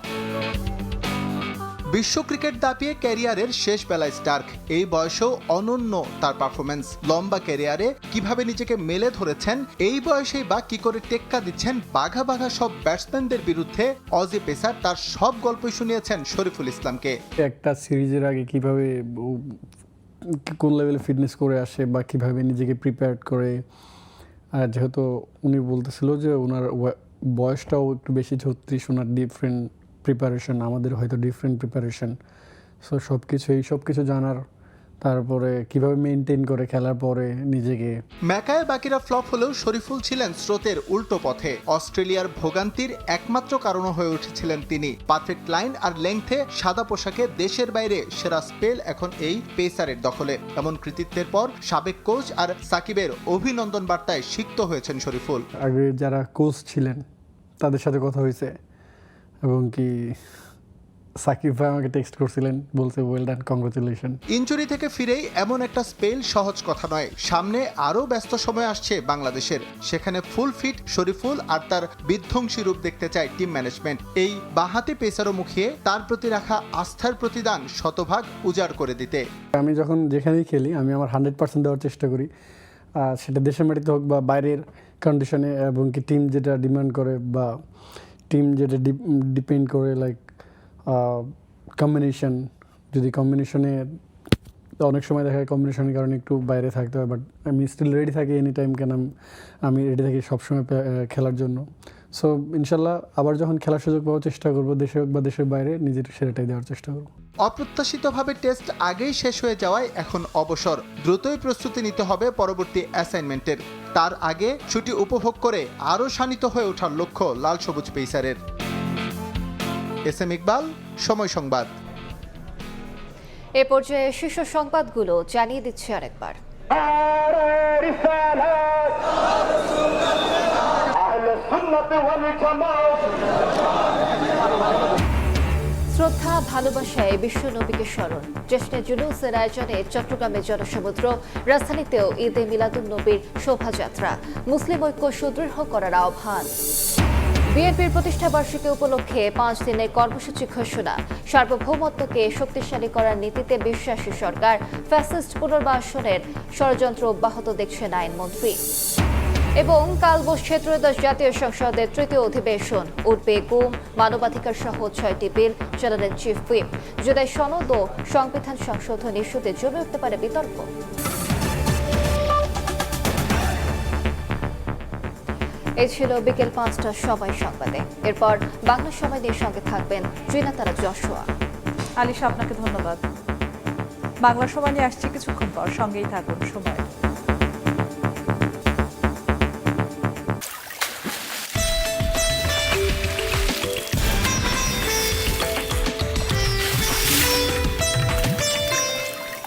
বিশ্ব ক্রিকেট দাপিয়ে ক্যারিয়ারের শেষ বেলায় স্টার্ক। এই বয়সেও অনন্য তার পারফরমেন্স। লম্বা ক্যারিয়ারে কিভাবে নিজেকে মেলে ধরেছেন, এই বয়সেই বা কি করে টেক্কা দিচ্ছেন বাঘা বাঘা সব ব্যাটসম্যানদের বিরুদ্ধে অজি পেসার তার সব গল্পই শুনিয়েছেন শরীফুল ইসলামকে। একটা সিরিজের আগে কিভাবে কোন লেভেলে ফিটনেস করে আসে বা কিভাবে নিজেকে প্রিপেয়ার করে, আর যেহেতু উনি বলতেছিল যে ওনার বয়সটাও একটু বেশি 36, ওনার ডিফারেন্ট প্রিপারেশন, আমাদের হয়তো ডিফারেন্ট প্রিপারেশন। সো সব কিছু জানার, তারপরে কিভাবে মেনটেন করে খেলার পরে নিজেকে। ম্যাকায় বাকিরা ফ্লপ হলেও শরীফুল ছিলেন স্রোতের উল্টো পথে। অস্ট্রেলিয়ার ভোগান্তির একমাত্র কারণ হয়ে উঠেছিলেন তিনি। পারফেক্ট লাইন আর লেংথে সাদা পোশাকে দেশের বাইরে সেরা স্পেল এখন এই পেসারের দখলে। এমন কৃতিত্বের পর সাবেক কোচ আর সাকিবের অভিনন্দন বার্তায় সিক্ত হয়েছেন শরীফুল। আগে যারা কোচ ছিলেন তাদের সাথে কথা হয়েছে এবং কি সাকিব ভাই আমাকে টেক্সট করছিলেন, বলছে ওয়েল ডান, কংগ্রাচুলেশন। ইনজুরি থেকে ফিরেই এমন একটা স্পেল সহজ কথা নয়। সামনে আরও ব্যস্ত সময় আসছে বাংলাদেশের, সেখানে ফুল ফিট শরীফুল আর তার বিধ্বংসী রূপ দেখতে চায় টিম ম্যানেজমেন্ট। এই বাঁহাতি পেসারও মুখিয়ে তার প্রতি রাখা আস্থার প্রতিদান শতভাগ উজাড় করে দিতে। আমি যখন যেখানেই খেলি আমি আমার 100% দেওয়ার চেষ্টা করি, সেটা দেশের মাটিতে হোক বা বাইরের কন্ডিশনে, এবং কি টিম যেটা ডিমান্ড করে বা টিম যেটা ডিপেন্ড করে, লাইক কম্বিনেশন। যদি কম্বিনেশনে অনেক সময় দেখা যায় কম্বিনেশনের কারণে একটু বাইরে থাকতে হয়, বাট আমি স্টিল রেডি থাকি এনি টাইম। কেন আমি রেডি থাকি সবসময় খেলার জন্য। সো ইনশাল্লাহ আবার যখন খেলার সুযোগ পাওয়ার চেষ্টা করবো, দেশে হোক বা দেশের বাইরে, নিজের সেরাটাই দেওয়ার চেষ্টা করবো। অপ্রত্যাশিতভাবে টেস্ট আগেই শেষ হয়ে যাওয়ায় এখন অবসর, দ্রুতই প্রস্তুতি নিতে হবে পরবর্তী অ্যাসাইনমেন্টের। তার আগে ছুটি উপভোগ করে আরও শানিত হয়ে ওঠার লক্ষ্য লাল সবুজ পেসারের। এস.এম. ইকবাল, সময় সংবাদ। এ পর্যায়ে শীর্ষ সংবাদগুলো জানিয়ে দিচ্ছি আরেকবার। শ্রদ্ধা ভালোবাসায় বিশ্ব নবীকে স্মরণ, জশ্নে জুলুসের আয়োজনে চট্টগ্রামে জনসমুদ্র, রাজধানীতেও ঈদে মিলাদুন নবীর শোভাযাত্রা, মুসলিম ঐক্য সুদৃঢ় করার আহ্বান। বিএনপির প্রতিষ্ঠা বার্ষিকী উপলক্ষে 5 দিনের কর্মসূচি ঘোষণা, সার্বভৌমত্বকে শক্তিশালী করার নীতিতে বিশ্বাসী সরকার, ফ্যাসিস্ট পুনর্বাসনের ষড়যন্ত্র অব্যাহত দেখছেন আইনমন্ত্রী। এবং কাল বসছে ত্রয়োদশ জাতীয় সংসদের তৃতীয় অধিবেশন, উঠবে গুম, মানবাধিকার সহ 6টি বিল, জানালেন চিফ হুইপ। জুলাই সনদ ও সংবিধান সংশোধন ইস্যুতে জমে উঠতে পারে বিতর্ক। এই ছিল বিকেল 5টার সময় সংবাদে। এরপর বাংলা সময় নিয়ে সঙ্গে থাকবেন ত্রিনাতারা যশোয়া। আলিশা, আপনাকে ধন্যবাদ। বাংলা সময় নিয়ে আসছে কিছুক্ষণ পর, সঙ্গেই থাকুন সময়।